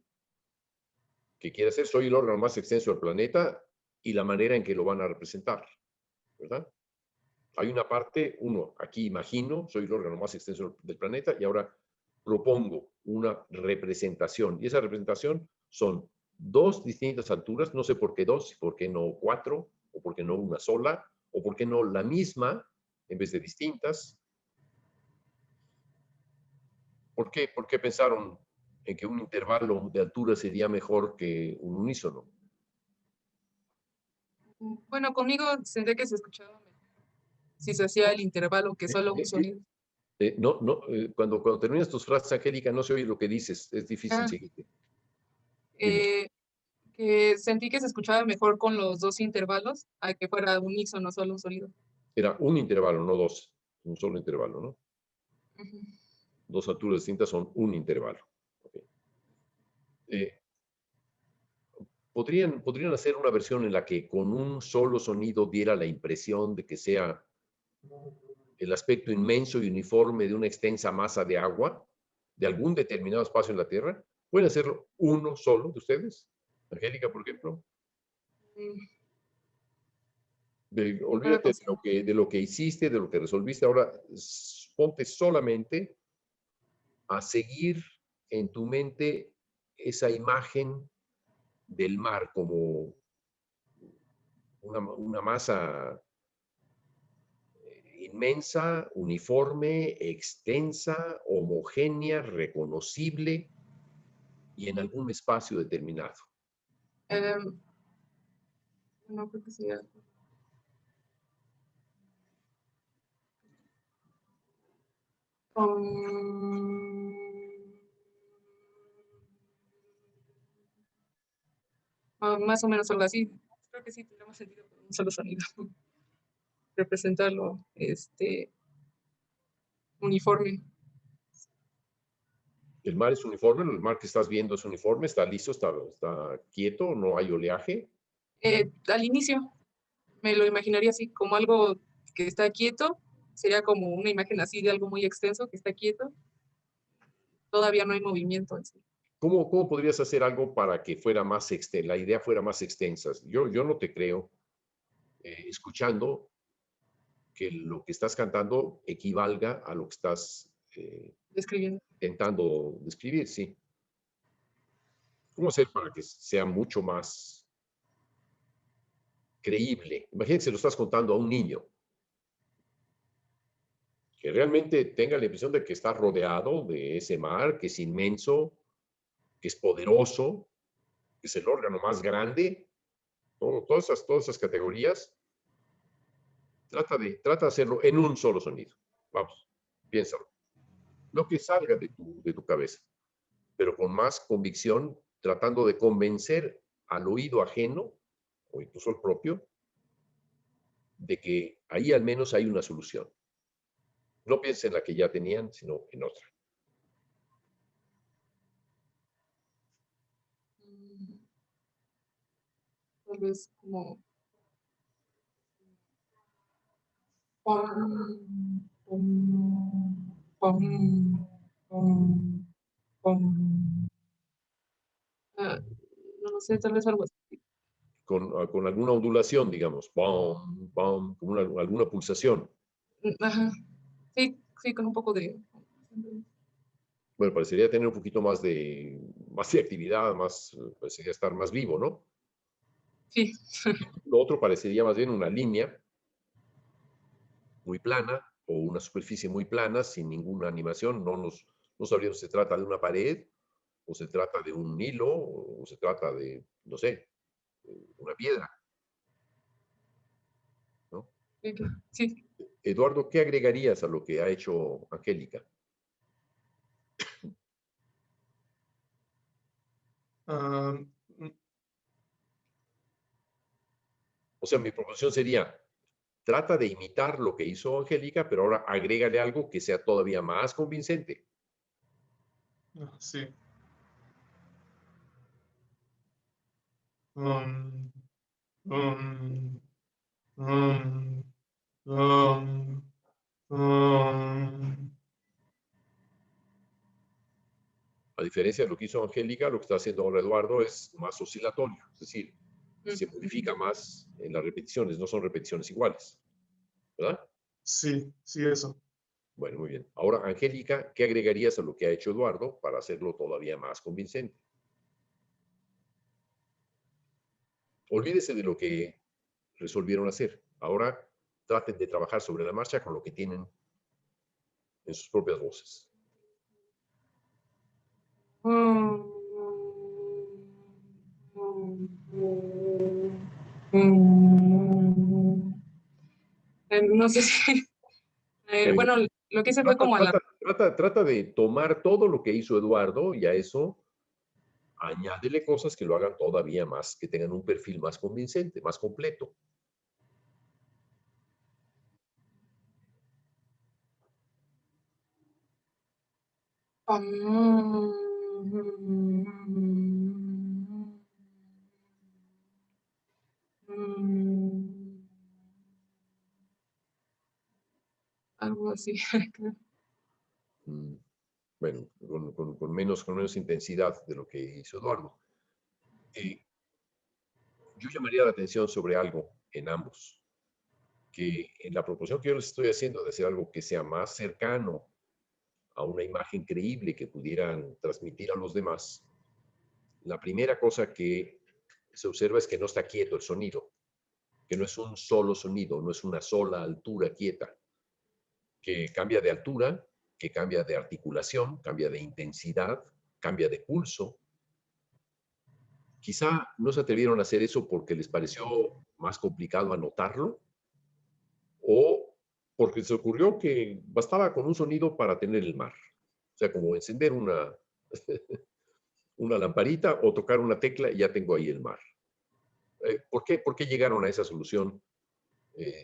que quiere hacer, soy el órgano más extenso del planeta, y la manera en que lo van a representar, ¿verdad? Hay una parte, aquí imagino, soy el órgano más extenso del planeta, y ahora propongo una representación. Y esa representación son dos distintas alturas, no sé por qué dos, por qué no cuatro, o por qué no una sola, o por qué no la misma en vez de distintas. ¿Por qué pensaron en que un intervalo de altura sería mejor que un unísono? Bueno, conmigo sentí que se escuchaba mejor si se hacía el intervalo que solo un sonido. Cuando terminas tus frases, Angélica, no se oye lo que dices, es difícil Ah, seguirte. Dime. que sentí que se escuchaba mejor con los dos intervalos a que fuera unísono, solo un sonido. Era un intervalo, no dos, un solo intervalo, ¿no? Ujú. Dos alturas distintas son un intervalo. Okay. ¿Podrían hacer una versión en la que con un solo sonido diera la impresión de que sea el aspecto inmenso y uniforme de una extensa masa de agua de algún determinado espacio en la Tierra? ¿Pueden hacerlo uno solo de ustedes? Angélica, por ejemplo. Para Olvídate de lo que hiciste, de lo que resolviste. Ahora ponte solamente a seguir en tu mente esa imagen del mar como una masa inmensa, uniforme, extensa, homogénea, reconocible y en algún espacio determinado. No creo que sea. Más o menos algo así. Creo que sí tendrá más sentido con un solo sonido. Representarlo uniforme. El mar es uniforme, el mar que estás viendo es uniforme, está listo, está quieto, no hay oleaje. Al inicio me lo imaginaría así, como algo que está quieto. Sería como una imagen así de algo muy extenso que está quieto. Todavía no hay movimiento en sí. ¿Cómo podrías hacer algo para que fuera más la idea fuera más extensa? Yo no te creo, escuchando, que lo que estás cantando equivalga a lo que estás Describiendo. intentando describir, sí. ¿Cómo hacer para que sea mucho más creíble? Imagínate, lo estás contando a un niño, que realmente tenga la impresión de que está rodeado de ese mar, que es inmenso, que es poderoso, que es el órgano más grande, todas esas categorías. Trata de hacerlo en un solo sonido. Vamos, piénsalo. Lo que salga de tu cabeza, pero con más convicción, tratando de convencer al oído ajeno, o incluso al propio, de que ahí al menos hay una solución. No piensen en la que ya tenían, sino en otra. Tal vez como Pom, pom, pom, pom, pom. No lo sé, tal vez algo así. Con alguna ondulación, digamos, pom, pom, con alguna pulsación. Ajá. Sí, sí, con un poco de... Bueno, parecería tener un poquito más de actividad, parecería estar más vivo, ¿no? Sí. Lo otro parecería más bien una línea muy plana o una superficie muy plana sin ninguna animación. No sabríamos si se trata de una pared o se trata de un hilo o se trata de, no sé, una piedra, ¿no? Sí. Eduardo, ¿qué agregarías a lo que ha hecho Angélica? Ah, O sea, mi proposición sería, trata de imitar lo que hizo Angélica, pero ahora agrégale algo que sea todavía más convincente. sí. Um, um, um, um, um. A diferencia de lo que hizo Angélica, lo que está haciendo ahora Eduardo es más oscilatorio, es decir, se modifica más en las repeticiones, no son repeticiones iguales, ¿verdad? Sí, sí, eso. Bueno, muy bien. Ahora, Angélica, ¿qué agregarías a lo que ha hecho Eduardo para hacerlo todavía más convincente? Olvídese de lo que resolvieron hacer. Ahora traten de trabajar sobre la marcha con lo que tienen en sus propias voces. No sé si... bueno, lo que hice fue como a la... Trata de tomar todo lo que hizo Eduardo y a eso añádele cosas que lo hagan todavía más, que tengan un perfil más convincente, más completo. Algo así. Bueno, con menos intensidad de lo que hizo Eduardo. Yo llamaría la atención sobre algo en ambos, que en la proposición que yo les estoy haciendo de hacer algo que sea más cercano a una imagen creíble que pudieran transmitir a los demás, la primera cosa que se observa es que no está quieto el sonido, que no es un solo sonido, no es una sola altura quieta, que cambia de altura, que cambia de articulación, cambia de intensidad, cambia de pulso. Quizá no se atrevieron a hacer eso porque les pareció más complicado anotarlo o porque se ocurrió que bastaba con un sonido para tener el mar. O sea, como encender una lamparita o tocar una tecla y ya tengo ahí el mar. ¿Por qué llegaron a esa solución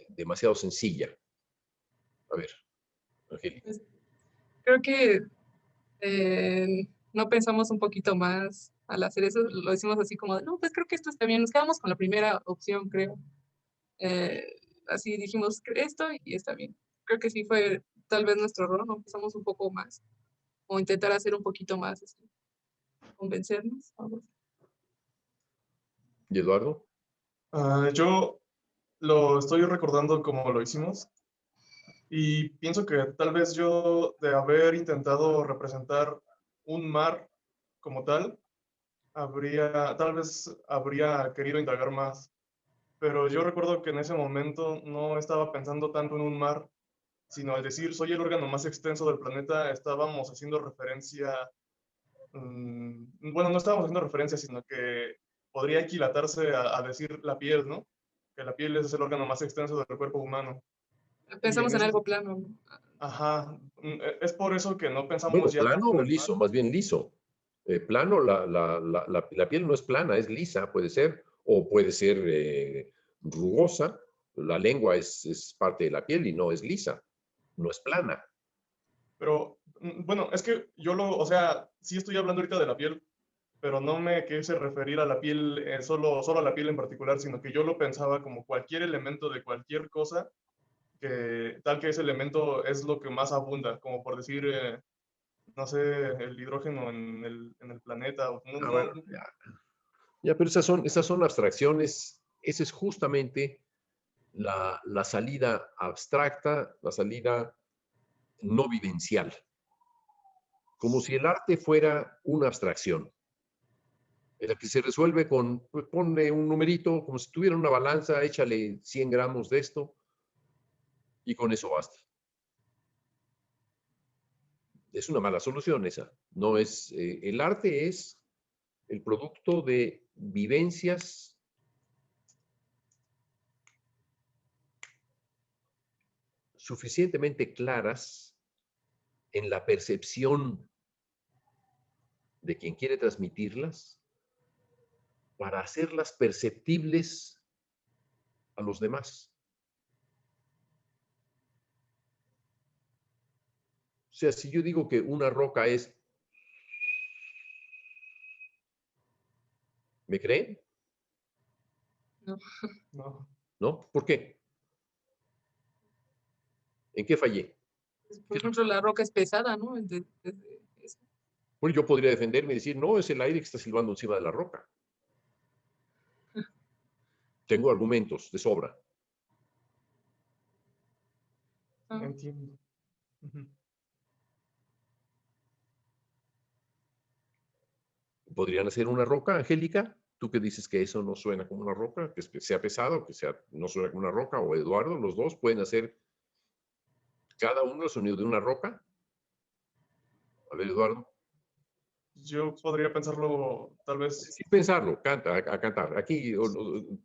demasiado sencilla? A ver, Angélica. Pues, creo que no pensamos un poquito más al hacer eso, lo decimos así como, no, pues creo que esto está bien, nos quedamos con la primera opción, creo. Eh, Así dijimos esto y está bien. Creo que sí fue tal vez nuestro error, no pensamos un poco más o intentar hacer un poquito más, así, convencernos. ¿Y Eduardo? Yo lo estoy recordando como lo hicimos y pienso que tal vez yo de haber intentado representar un mar como tal, tal vez habría querido indagar más, pero yo recuerdo que en ese momento no estaba pensando tanto en un mar, sino al decir soy el órgano más extenso del planeta, estábamos haciendo referencia, bueno, no estábamos haciendo referencia, sino que podría equilatarse a decir la piel, ¿no? Que la piel es el órgano más extenso del cuerpo humano. Y Pensamos en algo plano, ¿no? ajá, es por eso que no pensamos Bueno, ya plano tanto o en el mar. liso, más bien liso. Plano, la piel no es plana, es lisa, puede ser, o puede ser rugosa. La lengua es parte de la piel y no es lisa, no es plana. Pero, bueno, es que o sea, sí estoy hablando ahorita de la piel, pero no me quise referir a la piel, solo a la piel en particular, sino que yo lo pensaba como cualquier elemento de cualquier cosa tal que ese elemento es lo que más abunda, como por decir, no sé, el hidrógeno en el planeta. Bueno, ya, pero esas son abstracciones. Esa es justamente la salida abstracta, la salida no vivencial. Como si el arte fuera una abstracción, en la que se resuelve con, pues ponle un numerito, como si tuviera una balanza, échale 100 gramos de esto y con eso basta. Es una mala solución esa. No es, el arte es el producto de vivencias suficientemente claras en la percepción de quien quiere transmitirlas para hacerlas perceptibles a los demás. O sea, si yo digo que una roca es... ¿Me creen? No. No. ¿No? ¿Por qué? ¿En qué fallé? Por ejemplo, la roca es pesada, ¿no? Eso. Bueno, yo podría defenderme y decir, no, es el aire que está silbando encima de la roca. Tengo argumentos de sobra. Ah, Entiendo. Ujú. ¿Podrían hacer una roca, Angélica? Tú que dices que eso no suena como una roca, que sea pesado, que sea, no suena como una roca, o Eduardo, los dos pueden hacer cada uno el sonido de una roca. A ver, Eduardo. Yo podría pensarlo tal vez. Sin pensarlo, canta, a cantar. Aquí,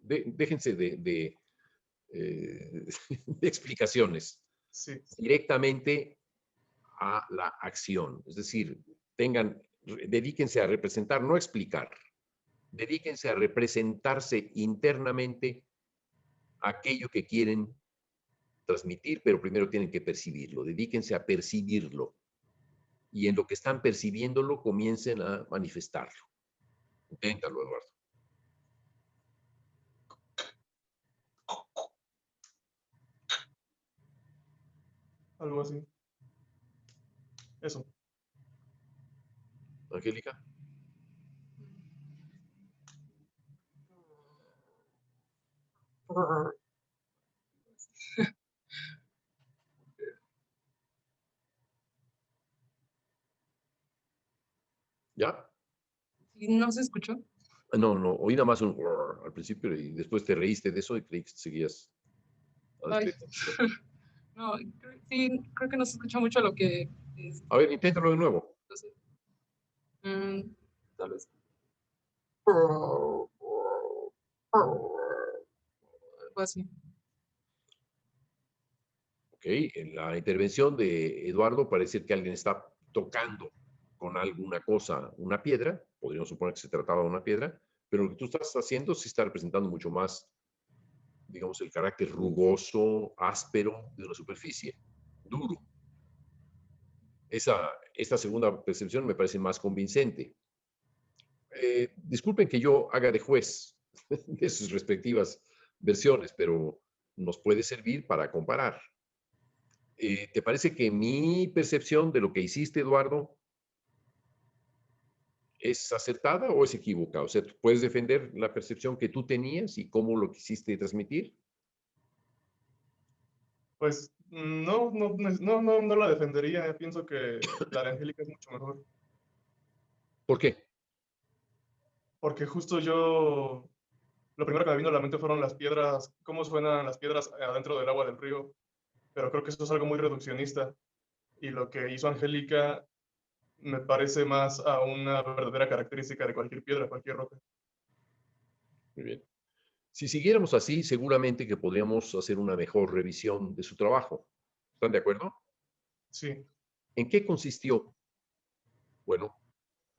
déjense de explicaciones. Sí. Directamente a la acción. Es decir, dedíquense a representar, no a explicar. Dedíquense a representarse internamente aquello que quieren transmitir, pero primero tienen que percibirlo. Dedíquense a percibirlo. Y en lo que están percibiéndolo, comiencen a manifestarlo. Inténtalo, Eduardo. Algo así. Eso. Angélica. ¿Ya? ¿Y no se escuchó? No, no, oí nada más un al principio y después te reíste de eso y creí que seguías. Ay. No, sí, creo que no se escucha mucho lo que es. A ver, inténtalo de nuevo. Entonces, tal vez. Algo así. Ok, en la intervención de Eduardo parece que alguien está tocando con alguna cosa una piedra, podríamos suponer que se trataba de una piedra, pero lo que tú estás haciendo sí está representando mucho más, digamos, el carácter rugoso, áspero de una superficie, duro. Esta segunda percepción me parece más convincente. Disculpen que yo haga de juez de sus respectivas versiones, pero nos puede servir para comparar. ¿Te parece que mi percepción de lo que hiciste, Eduardo, es acertada o es equivocada? O sea, ¿tú puedes defender la percepción que tú tenías y cómo lo quisiste transmitir? Pues no la defendería. Pienso que la de Angélica es mucho mejor. ¿Por qué? Porque justo yo, lo primero que me vino a la mente fueron las piedras, cómo suenan las piedras adentro del agua del río. Pero creo que eso es algo muy reduccionista. Y lo que hizo Angélica me parece más a una verdadera característica de cualquier piedra, cualquier roca. Muy bien. Si siguiéramos así, seguramente que podríamos hacer una mejor revisión de su trabajo. ¿Están de acuerdo? Sí. ¿En qué consistió? Bueno,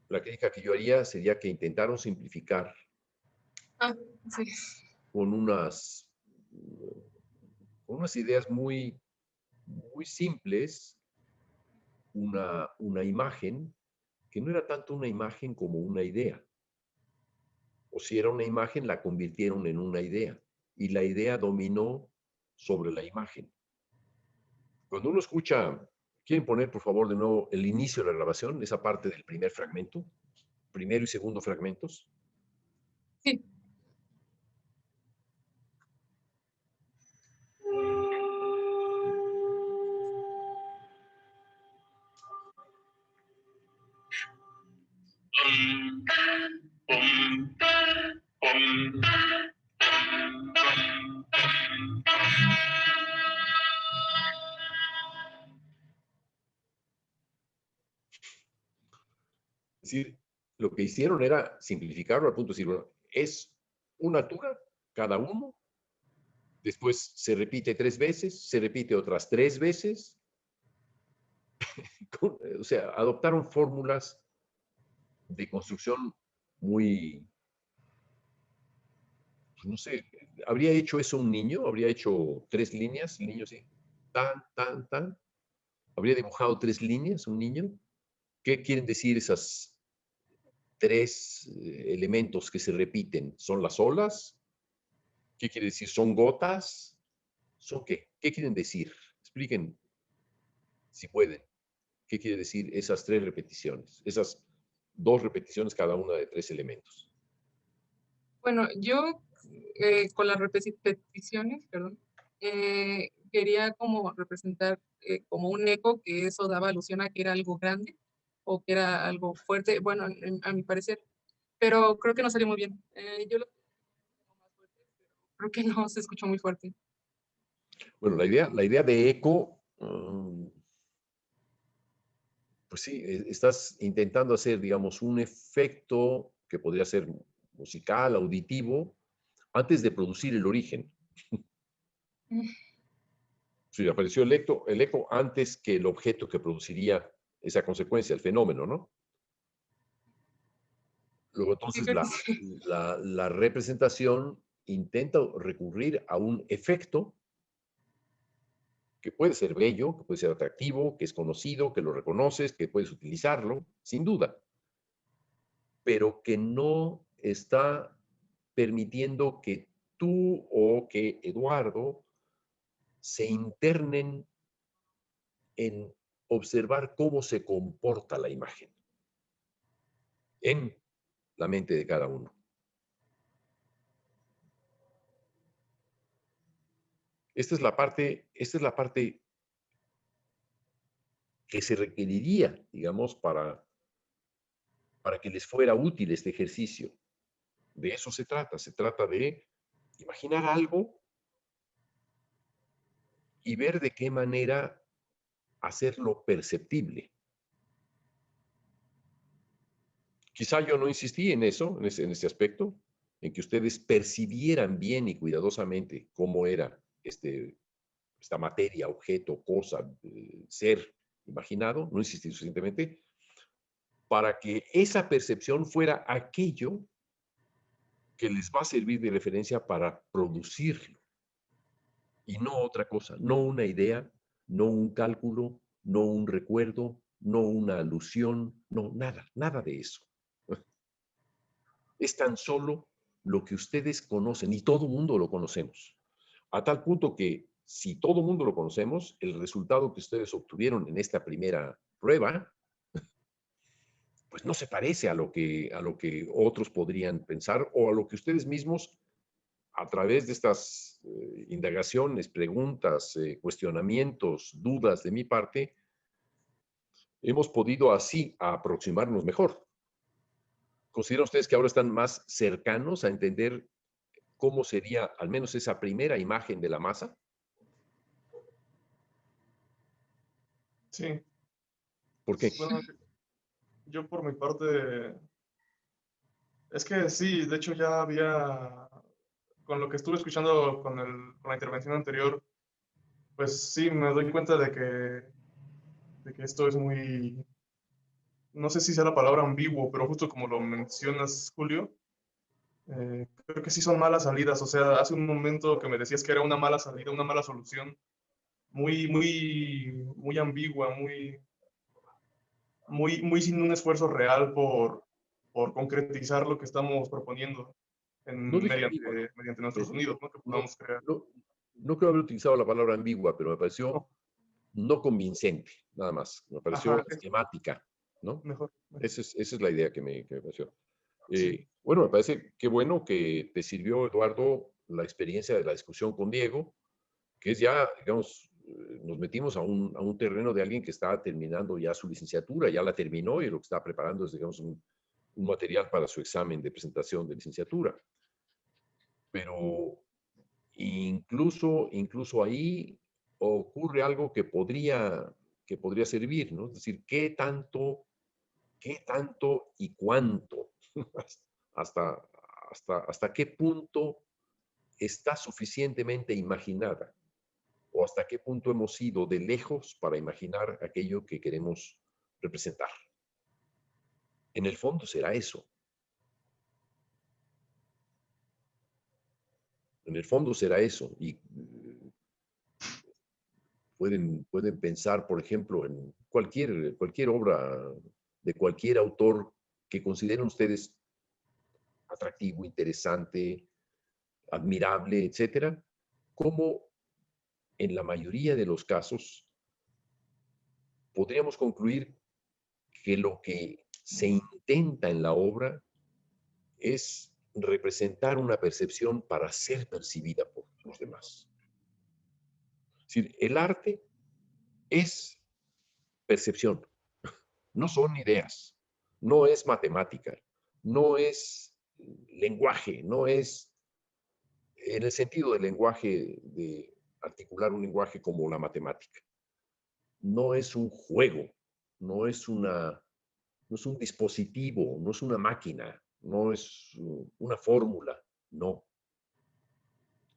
la crítica que yo haría sería que intentaron simplificar Ah, sí. con unas ideas muy, muy simples, una imagen que no era tanto una imagen como una idea. O si era una imagen, la convirtieron en una idea. Y la idea dominó sobre la imagen. Cuando uno escucha, ¿quieren poner por favor de nuevo el inicio de la grabación, esa parte del primer fragmento? Primero y segundo fragmentos. Sí. Es decir, lo que hicieron era simplificarlo al punto de decir, bueno, es una tuga cada uno, después se repite 3 veces, se repite otras 3 veces. O sea, adoptaron fórmulas de construcción muy, pues no sé, ¿habría hecho eso un niño? ¿Habría hecho 3 líneas? El niño sí, tan, tan, tan. ¿Habría dibujado 3 líneas un niño? ¿Qué quieren decir esas 3 elementos que se repiten? ¿Son las olas? ¿Qué quiere decir? ¿Son gotas? ¿Son qué? ¿Qué quieren decir? Expliquen, si pueden. ¿Qué quiere decir esas 3 repeticiones? Esas 2 repeticiones cada una de 3 elementos. Bueno, yo con las repeticiones, perdón, quería como representar como un eco, que eso daba alusión a que era algo grande o que era algo fuerte, bueno, a mi parecer, pero creo que no salió muy bien. Yo lo más fuerte, pero creo que no se escuchó muy fuerte. Bueno, la idea de eco, pues sí, estás intentando hacer, digamos, un efecto que podría ser musical, auditivo, antes de producir el origen. Sí, apareció el eco antes que el objeto que produciría esa consecuencia, el fenómeno, ¿no? Luego, Sí, entonces, creo que sí. la representación intenta recurrir a un efecto que puede ser bello, que puede ser atractivo, que es conocido, que lo reconoces, que puedes utilizarlo, sin duda, pero que no está permitiendo que tú o que Eduardo se internen en observar cómo se comporta la imagen en la mente de cada uno. Esta es la parte que se requeriría, digamos, para que les fuera útil este ejercicio. De eso se trata de imaginar algo y ver de qué manera hacerlo perceptible. Quizá yo no insistí en eso, en ese aspecto, en que ustedes percibieran bien y cuidadosamente cómo era esta materia, objeto, cosa, ser imaginado, no insistí suficientemente, para que esa percepción fuera aquello que les va a servir de referencia para producirlo, y no otra cosa, no una idea, no un cálculo, no un recuerdo, no una alusión, no, nada, nada de eso. Es tan solo lo que ustedes conocen, y todo mundo lo conocemos, a tal punto que si todo mundo lo conocemos, el resultado que ustedes obtuvieron en esta primera prueba, pues no se parece a a lo que otros podrían pensar o a lo que ustedes mismos, a través de estas indagaciones, preguntas, cuestionamientos, dudas de mi parte, hemos podido así aproximarnos mejor. ¿Consideran ustedes que ahora están más cercanos a entender cómo sería al menos esa primera imagen de la masa? Sí, ¿Por qué? bueno, yo por mi parte, es que sí, de hecho ya había, con lo que estuve escuchando con la intervención anterior, pues sí, me doy cuenta de que esto es muy, no sé si sea la palabra ambiguo, pero justo como lo mencionas, Julio, creo que sí son malas salidas. O sea, hace un momento que me decías que era una mala salida, una mala solución, muy ambigua, muy sin un esfuerzo real por concretizar lo que estamos proponiendo No dije ambigua. mediante nuestros sonidos, ¿no? Que No, podamos crear. no, no creo haber utilizado la palabra ambigua, pero me pareció no convincente, nada más. Me pareció Ajá, esquemática, ¿no? mejor. Esa es la idea que me pareció. Bueno, me parece que bueno que te sirvió, Eduardo, la experiencia de la discusión con Diego, que es ya, digamos, nos metimos a un terreno de alguien que está terminando ya su licenciatura, ya la terminó y lo que está preparando es, digamos, un material para su examen de presentación de licenciatura. Pero incluso ahí ocurre algo que podría servir, ¿no? Es decir, qué tanto y cuánto, hasta, hasta qué punto está suficientemente imaginada o hasta qué punto hemos ido de lejos para imaginar aquello que queremos representar. En el fondo será eso. En el fondo será eso. Y pueden pensar, por ejemplo, en cualquier obra de cualquier autor que consideren ustedes atractivo, interesante, admirable, etcétera, cómo en la mayoría de los casos podríamos concluir que lo que se intenta en la obra es representar una percepción para ser percibida por los demás. Es decir, el arte es percepción, no son ideas, no es matemática, no es lenguaje, no es en el sentido del lenguaje, de articular un lenguaje como la matemática. No es un juego, no es no es un dispositivo, no es una máquina, no es una fórmula, no.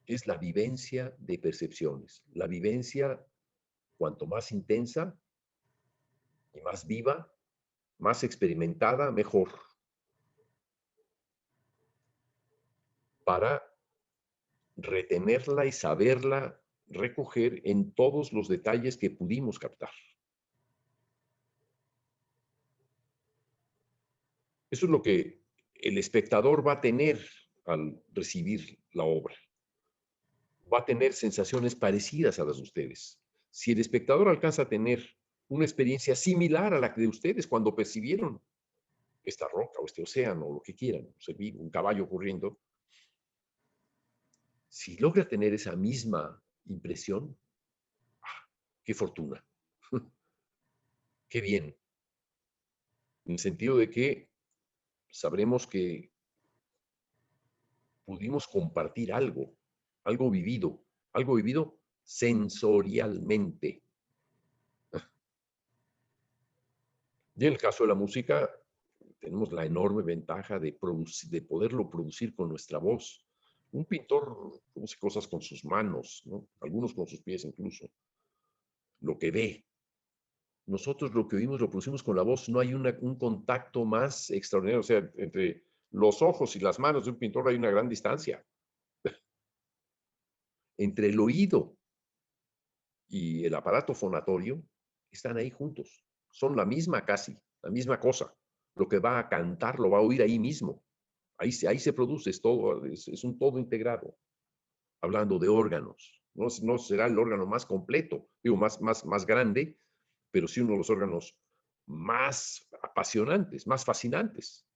Es la vivencia de percepciones. La vivencia, cuanto más intensa y más viva, más experimentada, mejor. Para retenerla y saberla recoger en todos los detalles que pudimos captar. Eso es lo que el espectador va a tener al recibir la obra. Va a tener sensaciones parecidas a las de ustedes. Si el espectador alcanza a tener una experiencia similar a la de ustedes cuando percibieron esta roca o este océano o lo que quieran, un caballo corriendo, si logra tener esa misma impresión, qué fortuna, qué bien, en el sentido de que sabremos que pudimos compartir algo vivido sensorialmente. Y en el caso de la música, tenemos la enorme ventaja de poderlo producir con nuestra voz. Un pintor produce cosas con sus manos, ¿no? Algunos con sus pies incluso. Lo que ve. Nosotros lo que oímos lo producimos con la voz. No hay un contacto más extraordinario. O sea, entre los ojos y las manos de un pintor hay una gran distancia. Entre el oído y el aparato fonatorio están ahí juntos. Son la misma casi, la misma cosa. Lo que va a cantar lo va a oír ahí mismo. Ahí se produce, es un todo integrado. Hablando de órganos. No será el órgano más completo, digo, más grande, pero sí uno de los órganos más apasionantes, más fascinantes.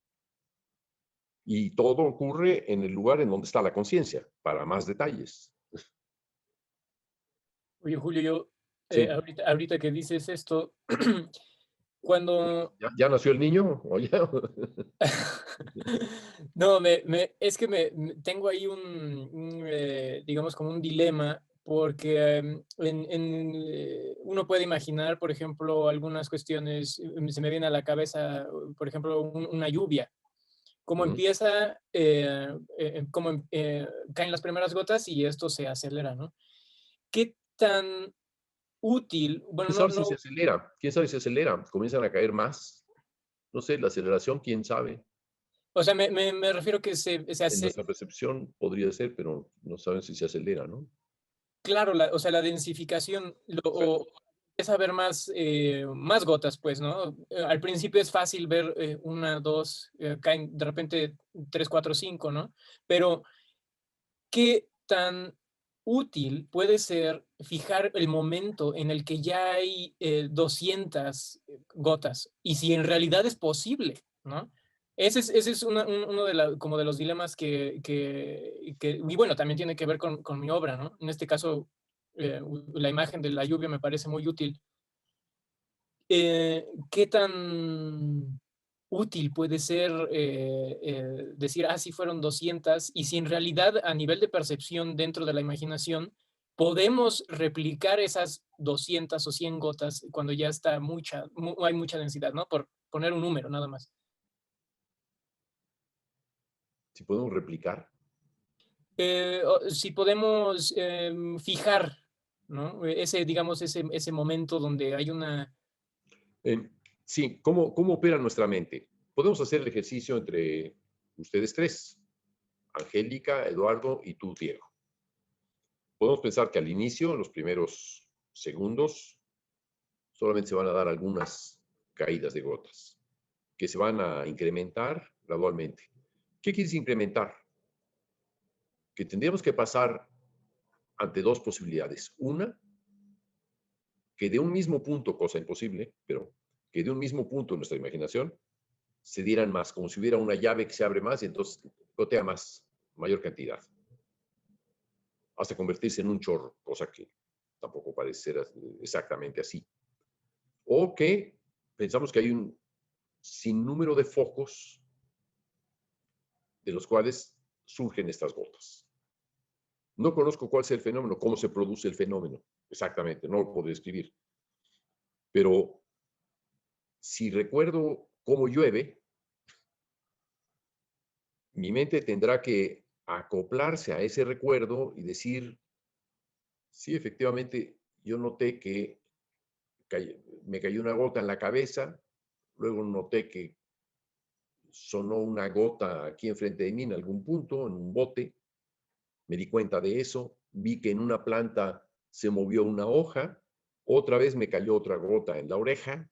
Y todo ocurre en el lugar en donde está la conciencia, para más detalles. Oye, Julio, yo Sí. ahorita que dices esto, cuando... ¿Ya nació el niño? ¿O ya? No, es que tengo ahí digamos, como un dilema, porque uno puede imaginar, por ejemplo, algunas cuestiones, se me viene a la cabeza, por ejemplo, una lluvia. Cómo empieza, caen las primeras gotas y esto se acelera, ¿no? ¿Qué tan útil? Bueno, ¿Quién sabe si se acelera? ¿Quién sabe si se acelera? ¿Comienzan a caer más? No sé, la aceleración, quién sabe. o sea, me refiero que se En hace, nuestra percepción podría ser, pero no saben si se acelera, ¿no? claro, o sea, la densificación, Sí. empieza a ver más gotas, pues, ¿no? Al principio es fácil ver una, dos, caen de repente 3, 4, 5, ¿no? Pero, ¿qué tan útil puede ser fijar el momento en el que ya hay 200 gotas y si en realidad es posible, ¿no? Ese es uno como de los dilemas y bueno, también tiene que ver con mi obra, ¿no? En este caso, la imagen de la lluvia me parece muy útil. ¿Qué tan útil puede ser decir, sí fueron 200, y si en realidad a nivel de percepción dentro de la imaginación podemos replicar esas 200 o 100 gotas cuando ya está hay mucha densidad, ¿no? Por poner un número nada más. Si podemos replicar. Si podemos fijar, ¿no? Digamos, ese momento donde hay una... Sí, ¿cómo opera nuestra mente? Podemos hacer el ejercicio entre ustedes tres, Angélica, Eduardo y tú, Diego. Podemos pensar que al inicio, en los primeros segundos, solamente se van a dar algunas caídas de gotas, que se van a incrementar gradualmente. ¿Qué quiere decir incrementar? Que tendríamos que pasar ante dos posibilidades. Una, que de un mismo punto, cosa imposible, pero que de un mismo punto en nuestra imaginación se dieran más, como si hubiera una llave que se abre más y entonces gotea más, mayor cantidad, hasta convertirse en un chorro, cosa que tampoco parece ser exactamente así. O que pensamos que hay un sinnúmero de focos de los cuales surgen estas gotas. No conozco cuál es el fenómeno, cómo se produce el fenómeno, exactamente, no lo puedo describir. Pero si recuerdo cómo llueve, mi mente tendrá que acoplarse a ese recuerdo y decir, sí, efectivamente, yo noté que me cayó una gota en la cabeza, luego noté que sonó una gota aquí enfrente de mí en algún punto, en un bote, me di cuenta de eso, vi que en una planta se movió una hoja, otra vez me cayó otra gota en la oreja,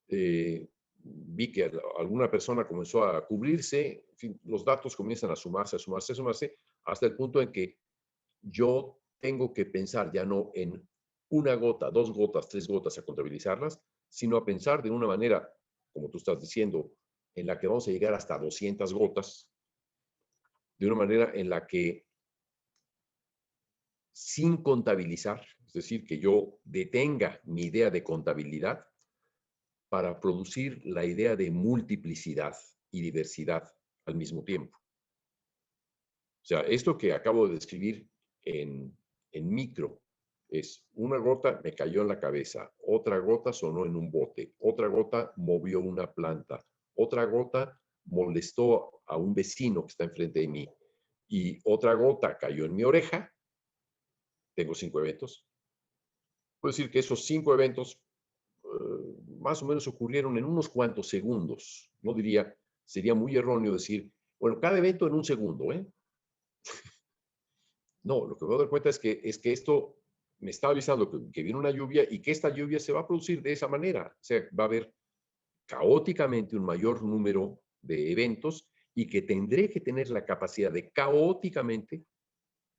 vi que alguna persona comenzó a cubrirse, en fin, los datos comienzan a sumarse, hasta el punto en que yo tengo que pensar ya no en una gota, dos gotas, tres gotas a contabilizarlas, sino a pensar de una manera, como tú estás diciendo, en la que vamos a llegar hasta 200 gotas, de una manera en la que sin contabilizar, es decir, que yo detenga mi idea de contabilidad para producir la idea de multiplicidad y diversidad al mismo tiempo. O sea, esto que acabo de describir en micro es una gota me cayó en la cabeza, otra gota sonó en un bote, otra gota movió una planta, otra gota molestó a un vecino que está enfrente de mí y otra gota cayó en mi oreja. Tengo 5 eventos. Puedo decir que esos 5 eventos más o menos ocurrieron en unos cuantos segundos. No diría, sería muy erróneo decir, bueno, cada evento en un segundo, ¿eh? No, lo que me doy cuenta es que esto me está avisando que viene una lluvia y que esta lluvia se va a producir de esa manera. O sea, va a haber caóticamente un mayor número de eventos y que tendré que tener la capacidad de caóticamente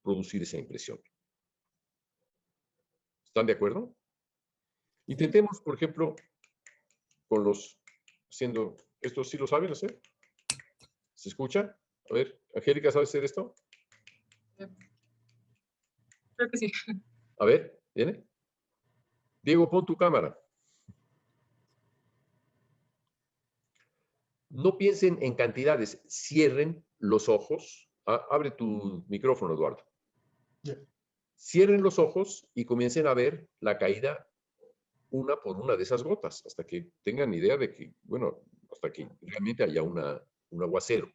producir esa impresión. ¿Están de acuerdo? Intentemos, por ejemplo, con haciendo, ¿esto sí lo saben hacer? ¿Se escucha? A ver, Angélica, ¿sabes hacer esto? Creo que sí. A ver, ¿viene? Diego, pon tu cámara. No piensen en cantidades, cierren los ojos. Abre tu micrófono, Eduardo. Yeah. Cierren los ojos y comiencen a ver la caída una por una de esas gotas, hasta que tengan idea de que, bueno, hasta que realmente haya un aguacero.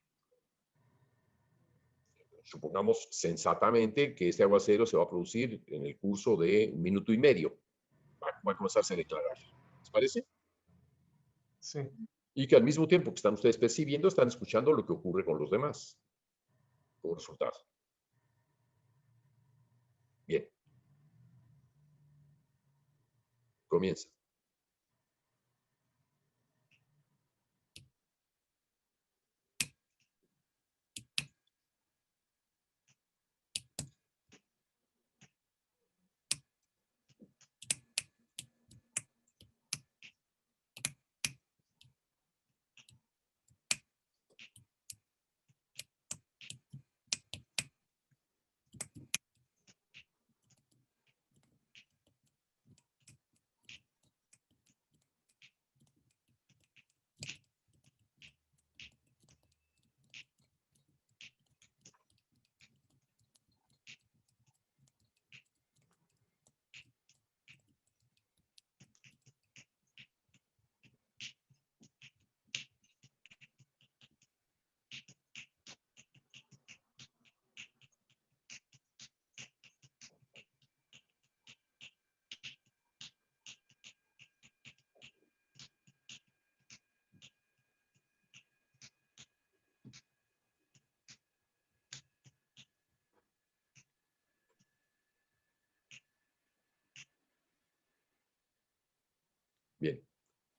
Supongamos sensatamente que este aguacero se va a producir en el curso de 1 minuto y medio. Va a comenzarse a declarar. ¿Les parece? Sí. Y que al mismo tiempo que están ustedes percibiendo, están escuchando lo que ocurre con los demás. Como resultado. Bien. Comienza.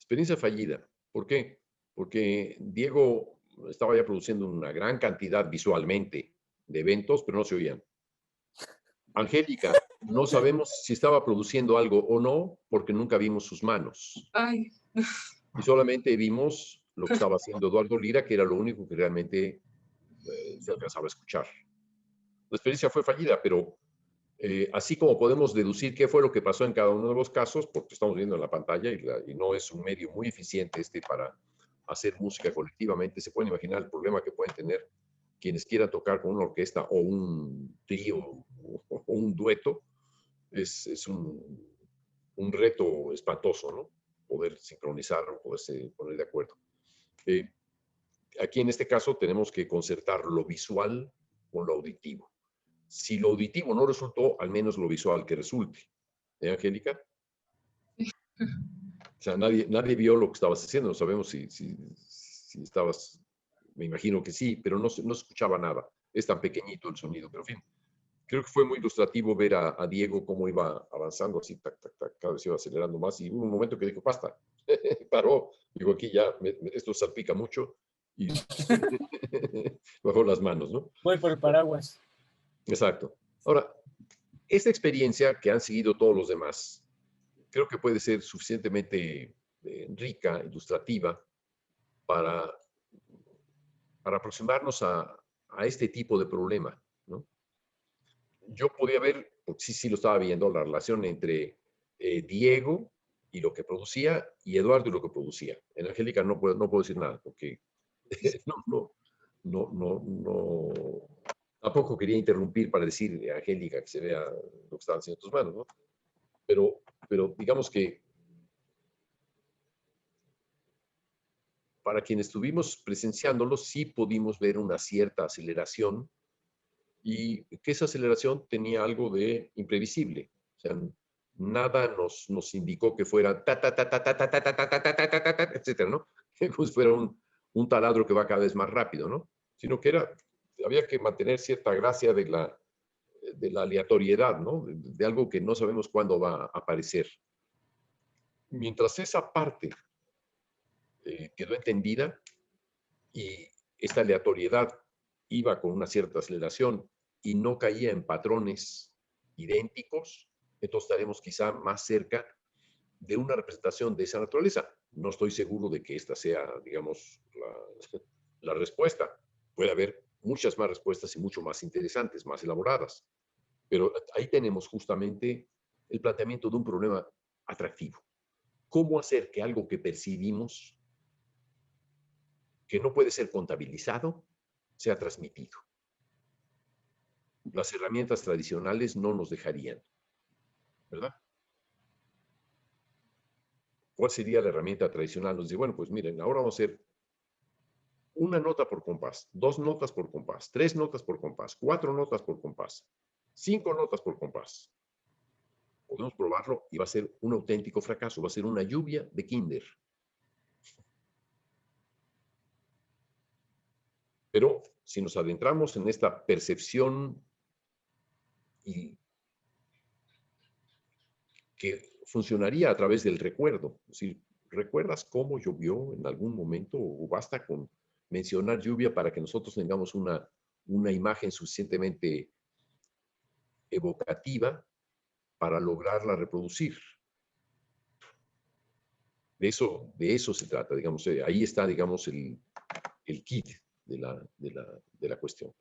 Experiencia fallida. ¿Por qué? Porque Diego estaba ya produciendo una gran cantidad visualmente de eventos, pero no se oían. Angélica, no sabemos si estaba produciendo algo o no, porque nunca vimos sus manos. Ay, Y solamente vimos lo que estaba haciendo Eduardo Lira, que era lo único que realmente se alcanzaba a escuchar. La experiencia fue fallida, pero así como podemos deducir qué fue lo que pasó en cada uno de los casos, porque estamos viendo en la pantalla y no es un medio muy eficiente para hacer música colectivamente, se pueden imaginar el problema que pueden tener quienes quieran tocar con una orquesta o un trío o un dueto. Es un reto espantoso, ¿no? Poder sincronizar o poderse poner de acuerdo. Aquí en este caso tenemos que concertar lo visual con lo auditivo. Si lo auditivo no resultó, al menos lo visual que resulte. Angélica? O sea, nadie vio lo que estabas haciendo, no sabemos si estabas, me imagino que sí, pero no se escuchaba nada. Es tan pequeñito el sonido, pero en fin. Creo que fue muy ilustrativo ver a Diego cómo iba avanzando así, tac, tac, tac, cada vez iba acelerando más y hubo un momento que dijo, basta, paró, digo, aquí ya, esto salpica mucho y bajó las manos, ¿no? Voy por el paraguas. Exacto. Ahora, esta experiencia que han seguido todos los demás, creo que puede ser suficientemente rica, ilustrativa, para aproximarnos a este tipo de problema, ¿no? Yo podía ver, porque sí lo estaba viendo, la relación entre Diego y lo que producía y Eduardo y lo que producía. En Angélica no puedo decir nada, porque no, tampoco quería interrumpir para decir, Angélica, que se vea lo que estaban haciendo tus manos, ¿no? Pero digamos que para quienes estuvimos presenciándolo, sí pudimos ver una cierta aceleración y que esa aceleración tenía algo de imprevisible. O sea, nada nos indicó que fuera ta, ta, ta, ta, ta, ta, ta, ta, ta, ta, ta, ta, ta, ta, etcétera, ¿no? Que pues fuera un taladro que va cada vez más rápido, ¿no? Sino que había que mantener cierta gracia de la aleatoriedad, ¿no? De algo que no sabemos cuándo va a aparecer. Mientras esa parte quedó entendida y esta aleatoriedad iba con una cierta aceleración y no caía en patrones idénticos, entonces estaremos quizá más cerca de una representación de esa naturaleza. No estoy seguro de que esta sea, digamos, la respuesta. Puede haber muchas más respuestas y mucho más interesantes, más elaboradas. Pero ahí tenemos justamente el planteamiento de un problema atractivo. ¿Cómo hacer que algo que percibimos, que no puede ser contabilizado, sea transmitido? Las herramientas tradicionales no nos dejarían, ¿verdad? ¿Cuál sería la herramienta tradicional? Nos dice, bueno, pues miren, ahora vamos a hacer una nota por compás, 2 notas por compás, 3 notas por compás, 4 notas por compás, 5 notas por compás. Podemos probarlo y va a ser un auténtico fracaso, va a ser una lluvia de kinder. Pero si nos adentramos en esta percepción y que funcionaría a través del recuerdo, es decir, ¿recuerdas cómo llovió en algún momento? O basta con mencionar lluvia para que nosotros tengamos una imagen suficientemente evocativa para lograrla reproducir. De eso se trata, digamos, ahí está, digamos, el kit de la cuestión.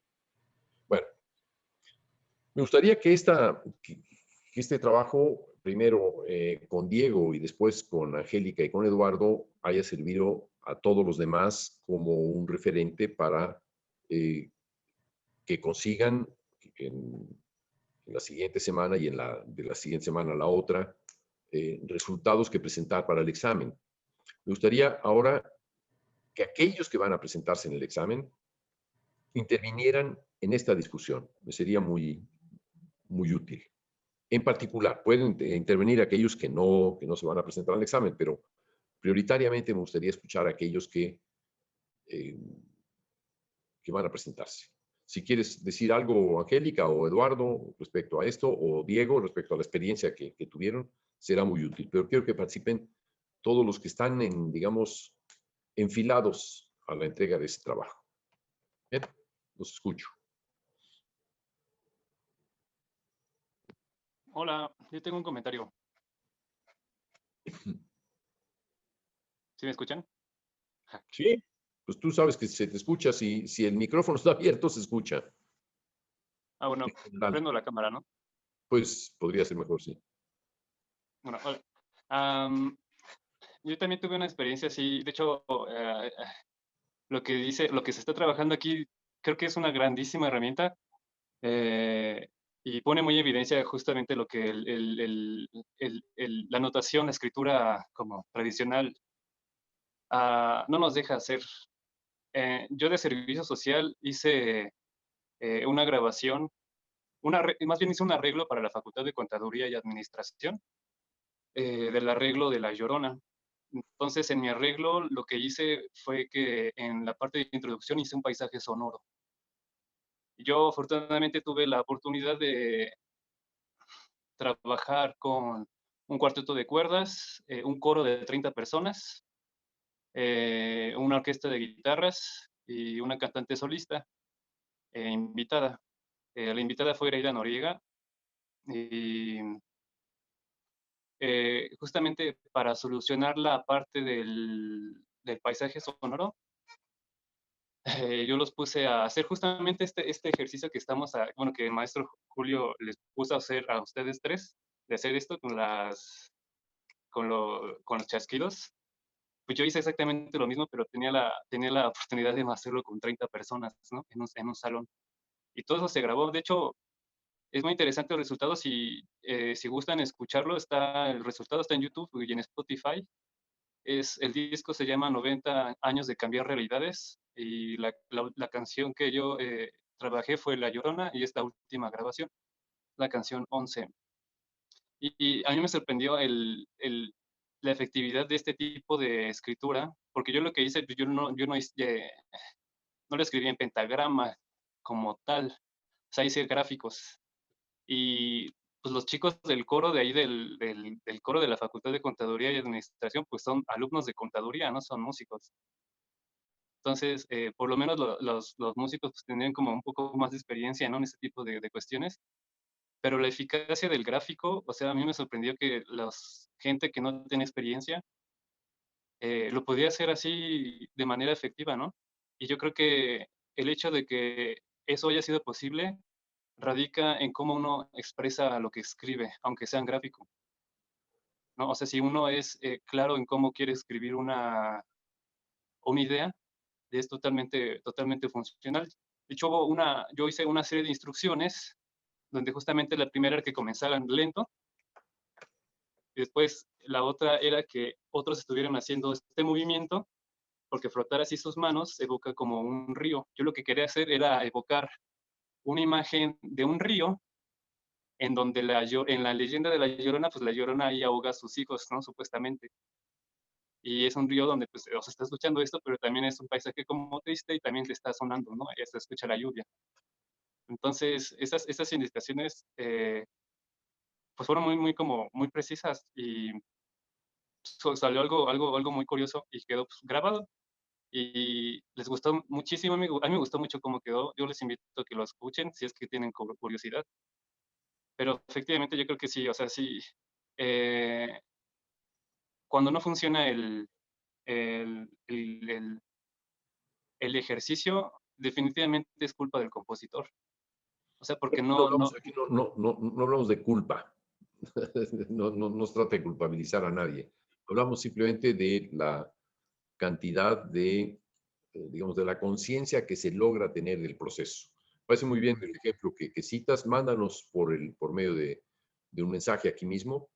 Bueno, me gustaría que este trabajo, primero con Diego y después con Angélica y con Eduardo, haya servido a todos los demás como un referente para que consigan en la siguiente semana y de la siguiente semana a la otra, resultados que presentar para el examen. Me gustaría ahora que aquellos que van a presentarse en el examen intervinieran en esta discusión. Me sería muy útil. En particular, pueden intervenir aquellos que no se van a presentar al examen, pero prioritariamente me gustaría escuchar a aquellos que van a presentarse. Si quieres decir algo, Angélica o Eduardo, respecto a esto, o Diego, respecto a la experiencia que tuvieron, será muy útil. Pero quiero que participen todos los que están digamos, enfilados a la entrega de ese trabajo. Bien, los escucho. Hola, yo tengo un comentario. ¿Sí me escuchan? Sí, pues tú sabes que se te escucha, si el micrófono está abierto, se escucha. Ah, bueno, Dale. prendo la cámara, ¿no? Pues podría ser mejor, sí. Bueno, hola. Yo también tuve una experiencia así. De hecho, lo que se está trabajando aquí, creo que es una grandísima herramienta y pone muy en evidencia justamente lo que la notación, la escritura como tradicional no nos deja hacer. Yo de servicio social hice una grabación, más bien hice un arreglo para la Facultad de Contaduría y Administración del arreglo de La Llorona. Entonces, en mi arreglo, lo que hice fue que en la parte de introducción hice un paisaje sonoro. Yo, afortunadamente, tuve la oportunidad de trabajar con un cuarteto de cuerdas, un coro de 30 personas, una orquesta de guitarras y una cantante solista invitada. La invitada fue Iraida Noriega y justamente para solucionar la parte del paisaje sonoro, yo los puse a hacer justamente este ejercicio que bueno, que el maestro Julio les puso a hacer a ustedes tres, de hacer esto con los chasquidos. Pues yo hice exactamente lo mismo, pero tenía la oportunidad de hacerlo con 30 personas, ¿no? En un salón. Y todo eso se grabó. De hecho, es muy interesante el resultado. Si gustan escucharlo, el resultado está en YouTube y en Spotify. El disco se llama 90 años de cambiar realidades y la canción que yo trabajé fue La Llorona y esta última grabación, la canción 11. Y a mí me sorprendió la efectividad de este tipo de escritura, porque yo lo que hice, pues no lo escribí en pentagrama como tal, o sea, hice gráficos. Y pues los chicos del coro de ahí, del coro de la Facultad de Contaduría y Administración, pues son alumnos de contaduría, no son músicos. Entonces, por lo menos los músicos pues tendrían como un poco más de experiencia, ¿no? En este tipo de cuestiones. Pero la eficacia del gráfico, o sea, a mí me sorprendió que gente que no tiene experiencia lo podía hacer así de manera efectiva, ¿no? Y yo creo que el hecho de que eso haya sido posible radica en cómo uno expresa lo que escribe, aunque sea en gráfico, ¿no? O sea, si uno es claro en cómo quiere escribir una idea, es totalmente funcional. De hecho, yo hice una serie de instrucciones donde justamente la primera era que comenzaran lento, y después la otra era que otros estuvieran haciendo este movimiento, porque frotar así sus manos evoca como un río. Yo lo que quería hacer era evocar una imagen de un río en donde en la leyenda de la Llorona, pues la Llorona ahí ahoga a sus hijos, ¿no? Supuestamente. Y es un río donde pues se está escuchando esto, pero también es un paisaje como triste y también te está sonando, ¿no? Se escucha la lluvia. Entonces, esas indicaciones pues fueron muy precisas y salió algo muy curioso y quedó pues, grabado. Y les gustó muchísimo, a mí me gustó mucho cómo quedó. Yo les invito a que lo escuchen si es que tienen curiosidad. Pero efectivamente yo creo que sí, o sea, sí, eh, cuando no funciona el, el, el ejercicio, definitivamente es culpa del compositor. O sea, porque No hablamos aquí, no hablamos de culpa. No se trata de culpabilizar a nadie. Hablamos simplemente de la cantidad digamos, de la conciencia que se logra tener del proceso. Parece muy bien el ejemplo que citas. Mándanos por medio de un mensaje aquí mismo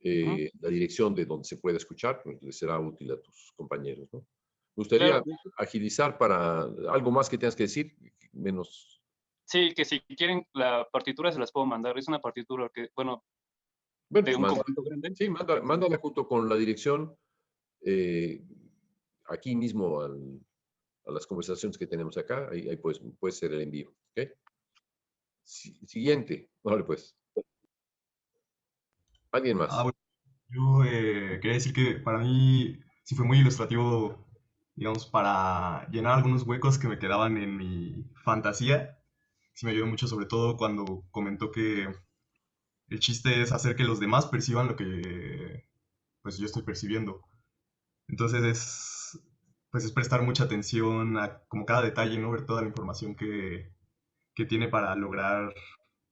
la dirección de donde se puede escuchar, pues, les será útil a tus compañeros, ¿no? Me gustaría claro, agilizar para algo más que tengas que decir, menos. sí, que si quieren la partitura se las puedo mandar. Es una partitura que, bueno, Bueno, de pues un conjunto grande. sí, mándala junto con la dirección eh, aquí mismo a las conversaciones que tenemos acá. Ahí puede ser el envío. ¿Ok? Siguiente. Vale, pues. ¿Alguien más? Bueno, Yo quería decir que para mí sí fue muy ilustrativo, digamos, para llenar algunos huecos que me quedaban en mi fantasía. Sí me ayudó mucho, sobre todo cuando comentó que el chiste es hacer que los demás perciban lo que pues yo estoy percibiendo. Entonces pues es prestar mucha atención a como cada detalle, ¿no? Ver toda la información que tiene para lograr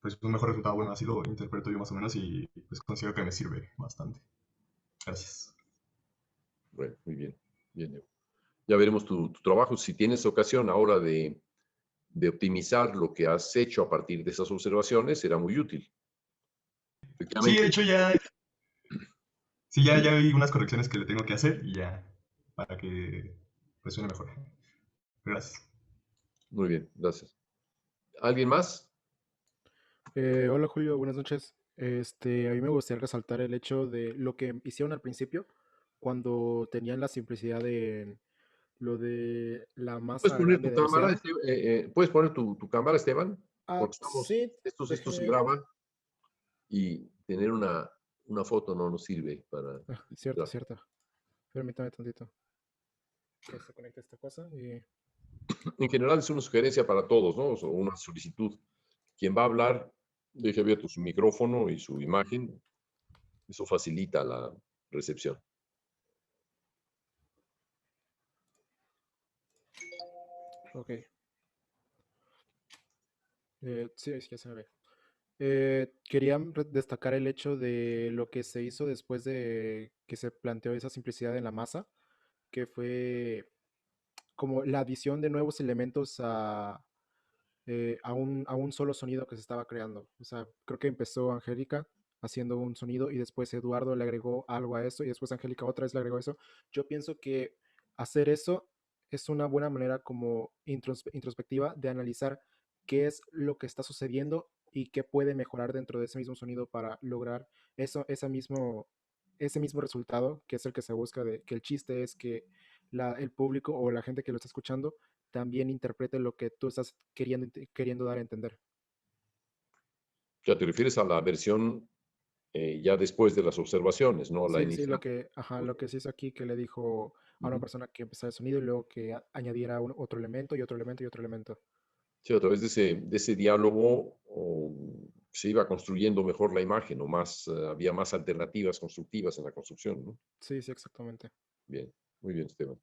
pues un mejor resultado. Bueno, así lo interpreto yo más o menos y pues considero que me sirve bastante. Gracias. Bueno, muy bien. Bien, Evo. Ya veremos tu trabajo. Si tienes ocasión ahora de optimizar lo que has hecho a partir de esas observaciones, será muy útil. Sí, de Efectivamente. hecho ya vi unas correcciones que le tengo que hacer y ya, para que pues suene mejor. Gracias. Muy bien, gracias. ¿Alguien más? Hola Julio, buenas noches. A mí me gustaría resaltar el hecho de lo que hicieron al principio, cuando tenían la simplicidad de lo de la ¿Puedes masa poner grande tu del cámara, océano. ¿puedes poner tu cámara, Esteban? Ah, Porque sí, esto se deje. graba y tener una foto no nos sirve para Cierto, ilustrar. cierto. Permítame tantito. Que se conecte esta cosa y... En general es una sugerencia para todos, ¿no? O una solicitud. Quien va a hablar, deje abierto su micrófono y su imagen. Eso facilita la recepción. Ok. Sí, ya se me ve. Quería destacar el hecho de lo que se hizo después de que se planteó esa simplicidad en la masa, que fue como la adición de nuevos elementos a un solo sonido que se estaba creando. O sea, creo que empezó Angélica haciendo un sonido y después Eduardo le agregó algo a eso y después Angélica otra vez le agregó eso. Yo pienso que hacer eso es una buena manera como introspectiva de analizar qué es lo que está sucediendo y qué puede mejorar dentro de ese mismo sonido para lograr ese mismo resultado que es el que se busca, de que el chiste es que el público o la gente que lo está escuchando también interprete lo que tú estás queriendo dar a entender. Ya te refieres a la versión ya después de las observaciones, no a la Sí, sí, inicial. lo que se hizo aquí, que le dijo a una Ujú. persona que empezara el sonido y luego que añadiera otro elemento y otro elemento y otro elemento. Sí, a través de ese diálogo se iba construyendo mejor la imagen o más, había más alternativas constructivas en la construcción, ¿no? Sí, sí, exactamente. Bien, muy bien, Esteban.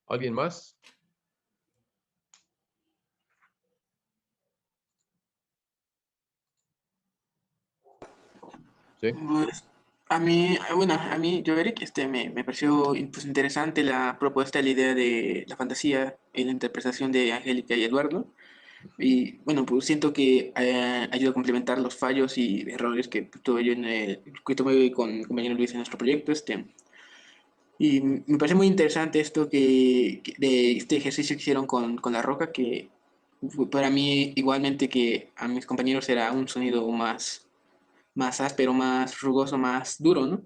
¿Alguien más? Sí. Pues, a mí, bueno, a mí, yo, Eric, me pareció pues, interesante la propuesta, la idea de la fantasía y la interpretación de Angélica y Eduardo. Y bueno, pues siento que ayuda a complementar los fallos y errores que tuve yo que tuve con mi compañero Luis en nuestro proyecto. Y me parece muy interesante esto de este ejercicio que hicieron con la roca, que para mí, igualmente que a mis compañeros, era un sonido más áspero, más rugoso, más duro, ¿no?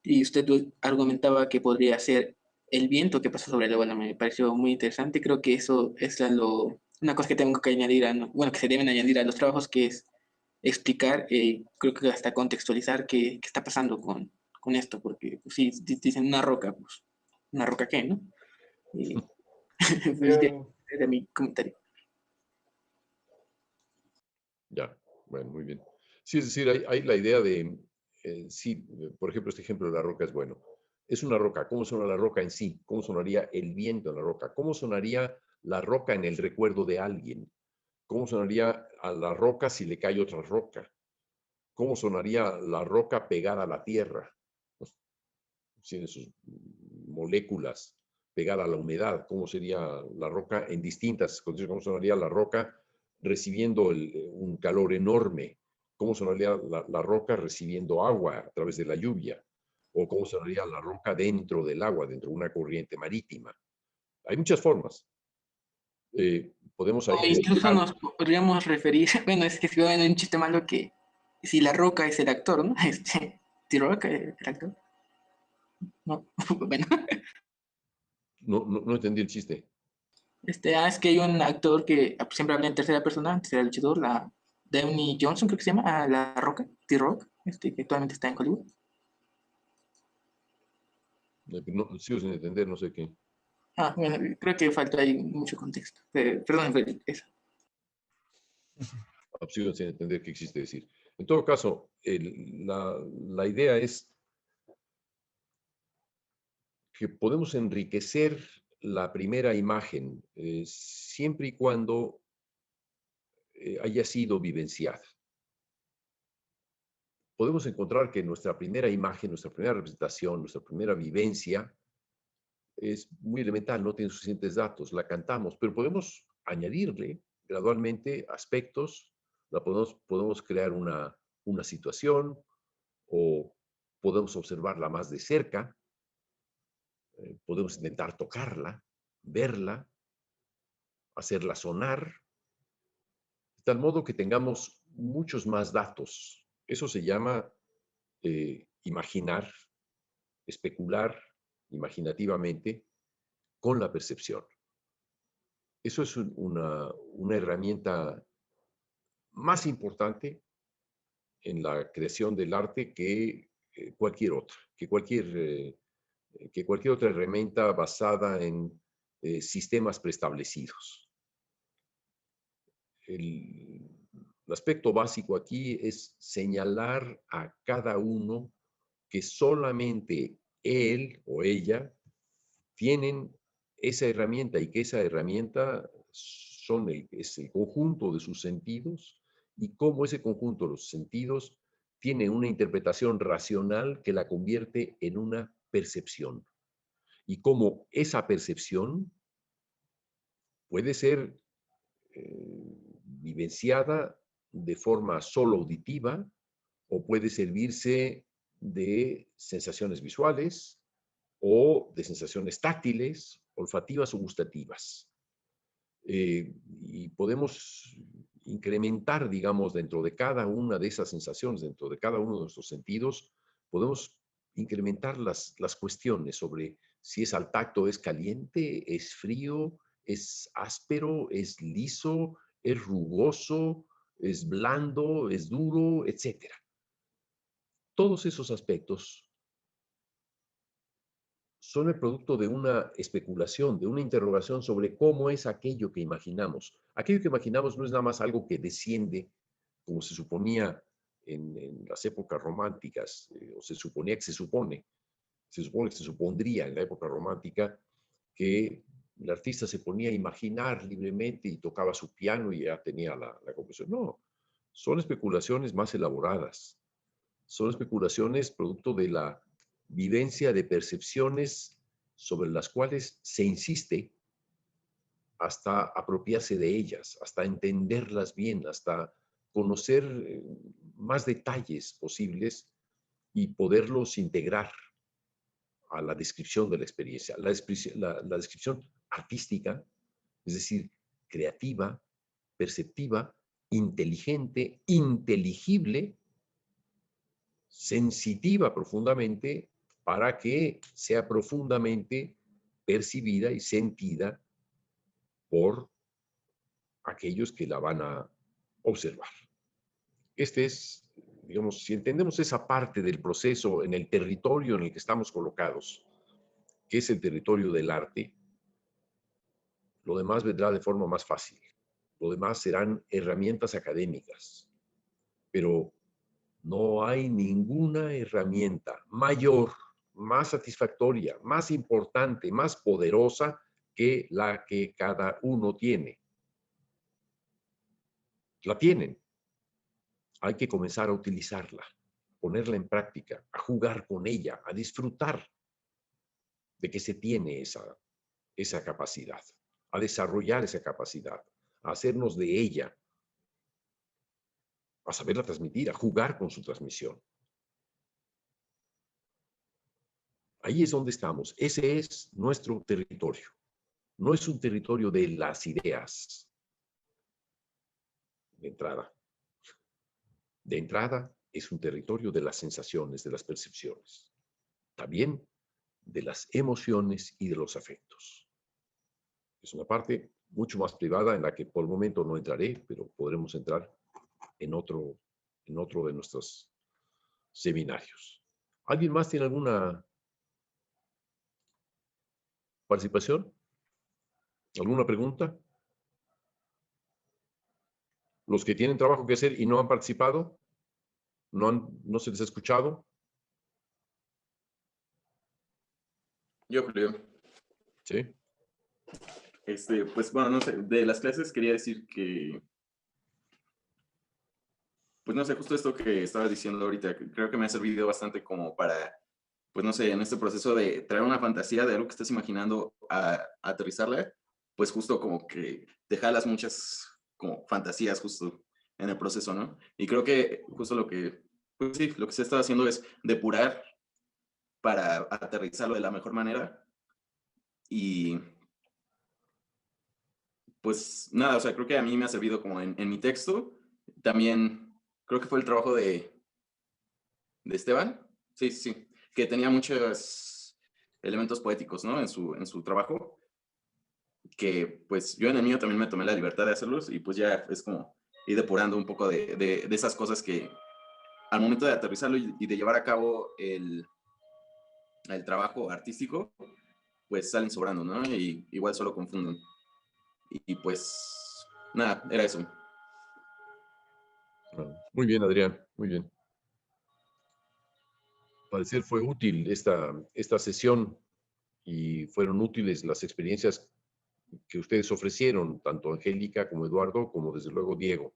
Y usted argumentaba que podría ser el viento que pasa sobre el agua. Me pareció muy interesante. Creo que eso es una cosa que tengo que añadir, bueno, que se deben añadir a los trabajos, que es explicar, creo que hasta contextualizar qué está pasando con esto, porque pues, si dicen una roca, pues, ¿una roca qué, no? Y pues, de mi comentario. Ya, bueno, muy bien. Sí, es decir, hay la idea de, sí, por ejemplo, este ejemplo de la roca es bueno. Es una roca, ¿cómo suena la roca en sí? ¿Cómo sonaría el viento en la roca? ¿Cómo sonaría la roca en el recuerdo de alguien? ¿Cómo sonaría a la roca si le cae otra roca? ¿Cómo sonaría la roca pegada a la tierra? Pues, tiene sus moléculas pegada a la humedad. ¿Cómo sería la roca en distintas condiciones? ¿Cómo sonaría la roca recibiendo un calor enorme? ¿Cómo sonaría la roca recibiendo agua a través de la lluvia? ¿O cómo sonaría la roca dentro del agua, dentro de una corriente marítima? Hay muchas formas. Podemos O ahí incluso despejar. nos podríamos referir, bueno, es que escribo en un chiste malo que si La Roca es el actor, ¿no? T-Rock, el actor. No, bueno, No entendí el chiste. es que hay un actor que siempre habla en tercera persona, antes era luchador, la Dwayne Johnson, creo que se llama, La Roca, T-Rock, que actualmente está en Hollywood. No, sigo sin entender, no sé qué. Bueno, creo que falta ahí mucho contexto. Perdón, Felipe, eso. Sigo sin entender qué existe decir. En todo caso, la idea es que podemos enriquecer la primera imagen siempre y cuando haya sido vivenciada. Podemos encontrar que nuestra primera imagen, nuestra primera representación, nuestra primera vivencia es muy elemental, no tiene suficientes datos, la cantamos, pero podemos añadirle gradualmente aspectos, podemos crear una situación o podemos observarla más de cerca, podemos intentar tocarla, verla, hacerla sonar, de tal modo que tengamos muchos más datos. Eso se llama imaginar, especular imaginativamente con la percepción. Eso es una herramienta más importante en la creación del arte que cualquier otra, que cualquier otra herramienta basada en sistemas preestablecidos. El aspecto básico aquí es señalar a cada uno que solamente él o ella tienen esa herramienta y que esa herramienta es el conjunto de sus sentidos y cómo ese conjunto de los sentidos tiene una interpretación racional que la convierte en una percepción y cómo esa percepción puede ser vivenciada de forma solo auditiva o puede servirse de sensaciones visuales o de sensaciones táctiles, olfativas o gustativas. Y podemos incrementar, digamos, dentro de cada una de esas sensaciones, dentro de cada uno de nuestros sentidos, podemos incrementar las cuestiones sobre si es al tacto, es caliente, es frío, es áspero, es liso, es rugoso, es blando, es duro, etc. Todos esos aspectos son el producto de una especulación, de una interrogación sobre cómo es aquello que imaginamos. Aquello que imaginamos no es nada más algo que desciende, como se suponía en las épocas románticas, o se suponía que se supone que se supondría en la época romántica que el artista se ponía a imaginar libremente y tocaba su piano y ya tenía la composición. No, son especulaciones más elaboradas, son especulaciones producto de la vivencia de percepciones sobre las cuales se insiste hasta apropiarse de ellas, hasta entenderlas bien, hasta conocer más detalles posibles y poderlos integrar a la descripción de la experiencia. La descripción artística, es decir, creativa, perceptiva, inteligente, inteligible, sensitiva profundamente para que sea profundamente percibida y sentida por aquellos que la van a observar. Este es, digamos, si entendemos esa parte del proceso en el territorio en el que estamos colocados, que es el territorio del arte, lo demás vendrá de forma más fácil. Lo demás serán herramientas académicas, pero no hay ninguna herramienta mayor, más satisfactoria, más importante, más poderosa que la que cada uno tiene. La tienen. Hay que comenzar a utilizarla, ponerla en práctica, a jugar con ella, a disfrutar de que se tiene esa capacidad, a desarrollar esa capacidad, a hacernos de ella, a saberla transmitir, a jugar con su transmisión. Ahí es donde estamos. Ese es nuestro territorio. No es un territorio de las ideas, de entrada. De entrada, es un territorio de las sensaciones, de las percepciones. También de las emociones y de los afectos. Es una parte mucho más privada en la que por el momento no entraré, pero podremos entrar en otro de nuestros seminarios. ¿Alguien más tiene participación? ¿Alguna pregunta? Los que tienen trabajo que hacer y no han participado, no se les ha escuchado. Yo, Julio. Sí. Pues bueno, no sé, de las clases quería decir que, pues no sé, justo esto que estabas diciendo ahorita, creo que me ha servido bastante como para, pues no sé, en este proceso de traer una fantasía de algo que estás imaginando a aterrizarla, pues justo como que te jalas muchas como fantasías justo en el proceso, ¿no? Y creo que justo lo que, pues sí, lo que se está haciendo es depurar para aterrizarlo de la mejor manera y pues nada, o sea, creo que a mí me ha servido como en mi texto. También creo que fue el trabajo de Esteban. Sí, sí, sí. Que tenía muchos elementos poéticos, ¿no? En su trabajo. Que pues yo en el mío también me tomé la libertad de hacerlos y pues ya es como ir depurando un poco de esas cosas que al momento de aterrizarlo y de llevar a cabo el trabajo artístico, pues salen sobrando, ¿no? Y igual solo confunden. Y pues nada, era eso. Muy bien, Adrián, muy bien. Al parecer fue útil esta sesión y fueron útiles las experiencias que ustedes ofrecieron, tanto Angélica como Eduardo, como desde luego Diego.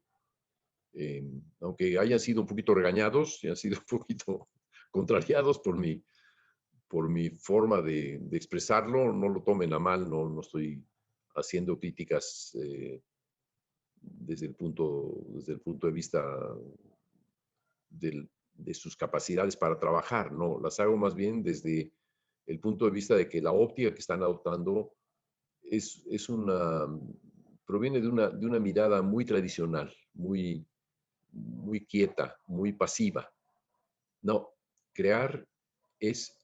Aunque hayan sido un poquito regañados y han sido un poquito contrariados por mi forma de expresarlo, no lo tomen a mal, no estoy haciendo críticas desde el punto de vista de sus capacidades para trabajar, no, las hago más bien desde el punto de vista de que la óptica que están adoptando proviene de una mirada muy tradicional, muy quieta, muy pasiva. No, crear es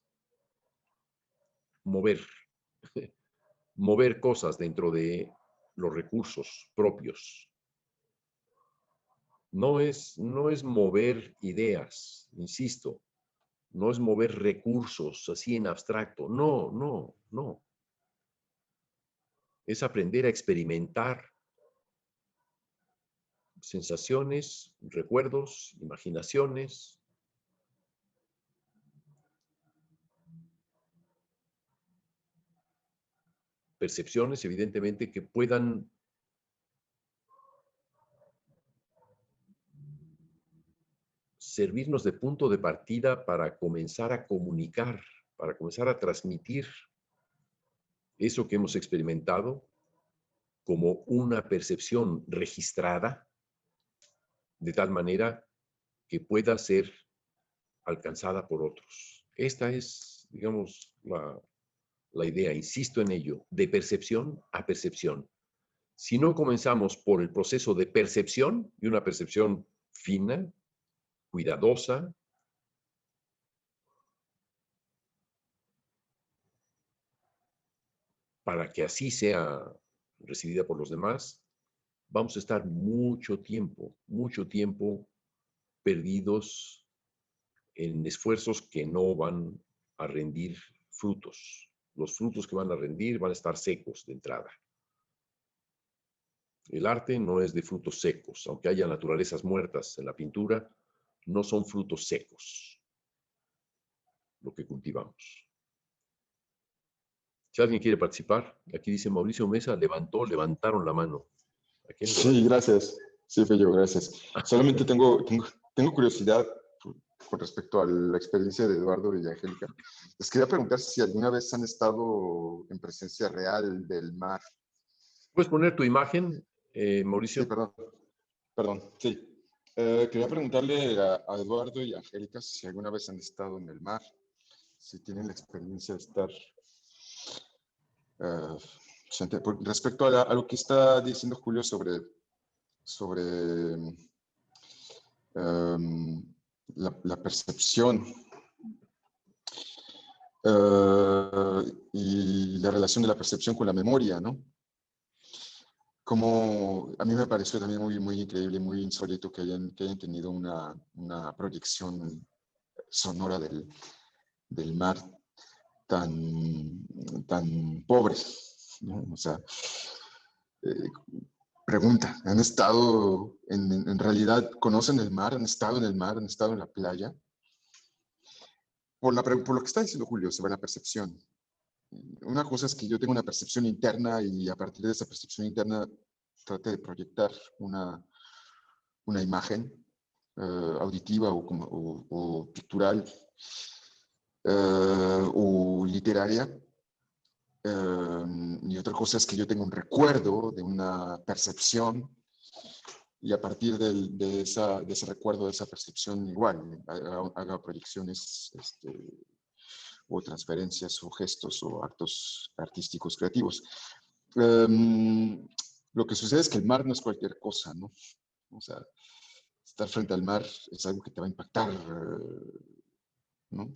mover, mover cosas dentro de los recursos propios. No es mover ideas, insisto, no es mover recursos así en abstracto. No. Es aprender a experimentar sensaciones, recuerdos, imaginaciones. Percepciones, evidentemente, que puedan servirnos de punto de partida para comenzar a comunicar, para comenzar a transmitir eso que hemos experimentado como una percepción registrada, de tal manera que pueda ser alcanzada por otros. Esta es, digamos, la idea, insisto en ello, de percepción a percepción. Si no comenzamos por el proceso de percepción, y una percepción fina, cuidadosa, para que así sea recibida por los demás, vamos a estar mucho tiempo perdidos en esfuerzos que no van a rendir frutos. Los frutos que van a rendir van a estar secos de entrada. El arte no es de frutos secos, aunque haya naturalezas muertas en la pintura, no son frutos secos lo que cultivamos. Si alguien quiere participar, aquí dice Mauricio Mesa, levantaron la mano. Sí, gracias. Sí, Fello, gracias. Solamente tengo curiosidad con respecto a la experiencia de Eduardo y de Angélica. Les quería preguntar si alguna vez han estado en presencia real del mar. ¿Puedes poner tu imagen, Mauricio? Sí, perdón, sí. Quería preguntarle a Eduardo y a Angélica si alguna vez han estado en el mar, si tienen la experiencia de estar... respecto a lo que está diciendo Julio sobre la percepción y la relación de la percepción con la memoria, ¿no? Como a mí me pareció también muy increíble, muy insólito que hayan tenido una proyección sonora del mar. tan pobres, ¿no? O sea, eh, pregunta, ¿han estado, en realidad, conocen el mar? ¿Han estado en el mar? ¿Han estado en la playa? Por lo que está diciendo Julio sobre la percepción. Una cosa es que yo tengo una percepción interna y a partir de esa percepción interna trate de proyectar una imagen auditiva o pictural o literaria. Y otra cosa es que yo tengo un recuerdo de una percepción y a partir de ese recuerdo, de esa percepción, igual haga proyecciones o transferencias o gestos o actos artísticos creativos. Lo que sucede es que el mar no es cualquier cosa, ¿no? O sea, estar frente al mar es algo que te va a impactar, ¿no?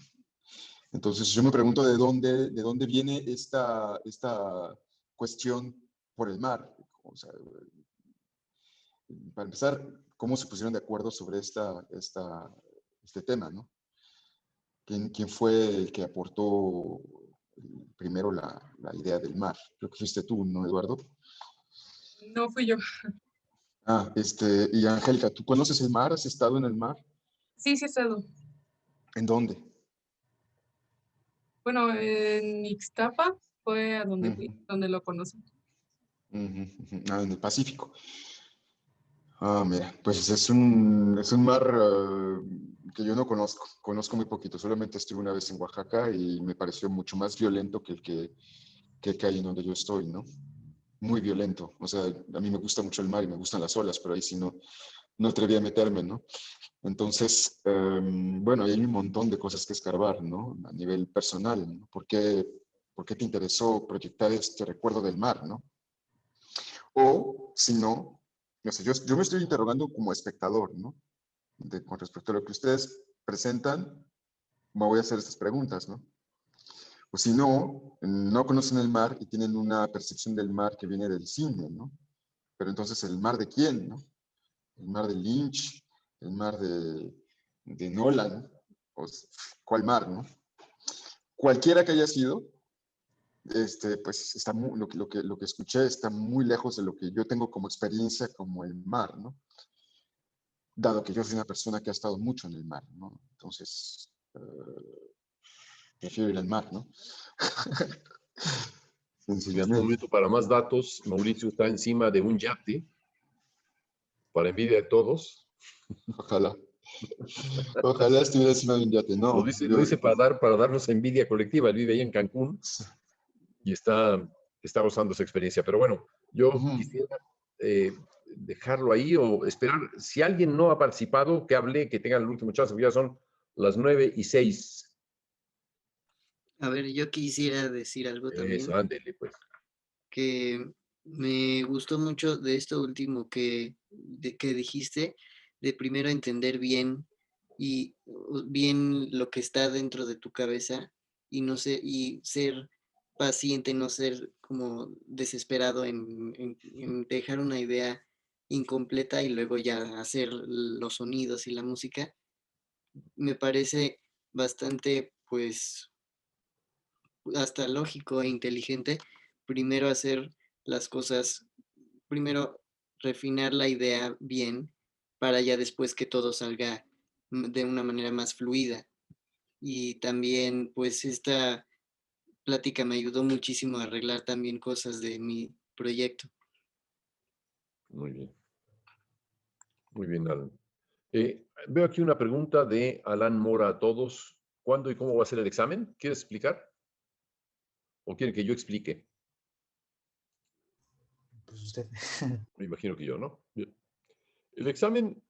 Entonces yo me pregunto de dónde viene esta cuestión por el mar. O sea, para empezar, ¿cómo se pusieron de acuerdo sobre este tema, ¿no? ¿Quién fue el que aportó primero la idea del mar? Creo que fuiste tú, ¿no, Eduardo? No fui yo. Ah, y Angélica, ¿tú conoces el mar? ¿Has estado en el mar? Sí, sí he estado. ¿En dónde? Bueno, en Ixtapa fue a donde fui, Ujú, donde lo conocí. Ah, en el Pacífico. Ah, mira, pues es un mar que yo no conozco. Conozco muy poquito. Solamente estuve una vez en Oaxaca y me pareció mucho más violento que el que hay en donde yo estoy, ¿no? Muy violento. O sea, a mí me gusta mucho el mar y me gustan las olas, pero ahí sí no atreví a meterme, ¿no? Entonces, bueno, hay un montón de cosas que escarbar, ¿no? A nivel personal, ¿no? ¿Por qué te interesó proyectar este recuerdo del mar, ¿no? O, si no sé, yo me estoy interrogando como espectador, ¿no? Con respecto a lo que ustedes presentan, me voy a hacer estas preguntas, ¿no? O si no conocen el mar y tienen una percepción del mar que viene del cine, ¿no? Pero entonces, ¿el mar de quién, no? El mar de Lynch, el mar de Nolan, ¿cuál mar, no? Cualquiera que haya sido, pues está lo que escuché está muy lejos de lo que yo tengo como experiencia como el mar, ¿no? Dado que yo soy una persona que ha estado mucho en el mar, ¿no? Entonces, prefiero ir al mar, ¿no? En este Sencillamente. momento, para más datos, Mauricio está encima de un yate, para envidia de todos. Ojalá. Ojalá estuviera encima de un yate. Lo No, dice para darnos envidia colectiva. Él vive ahí en Cancún y está gozando esa experiencia. Pero bueno, yo quisiera dejarlo ahí o esperar. Si alguien no ha participado, que hable, que tenga el último chance, porque ya son las 9:06. A ver, yo quisiera decir algo también, Eso, ándele, pues. que me gustó mucho de esto último que dijiste, de primero entender bien y bien lo que está dentro de tu cabeza y no sé, y ser paciente, no ser como desesperado en dejar una idea incompleta y luego ya hacer los sonidos y la música. Me parece bastante, pues, hasta lógico e inteligente, primero hacer las cosas, primero refinar la idea bien para ya después que todo salga de una manera más fluida. Y también, pues, esta plática me ayudó muchísimo a arreglar también cosas de mi proyecto. Muy bien. Muy bien, Alan. Veo aquí una pregunta de Alan Mora a todos. ¿Cuándo y cómo va a ser el examen? ¿Quieres explicar? ¿O quieren que yo explique? Pues usted. Me imagino que yo, ¿no? Bien. El examen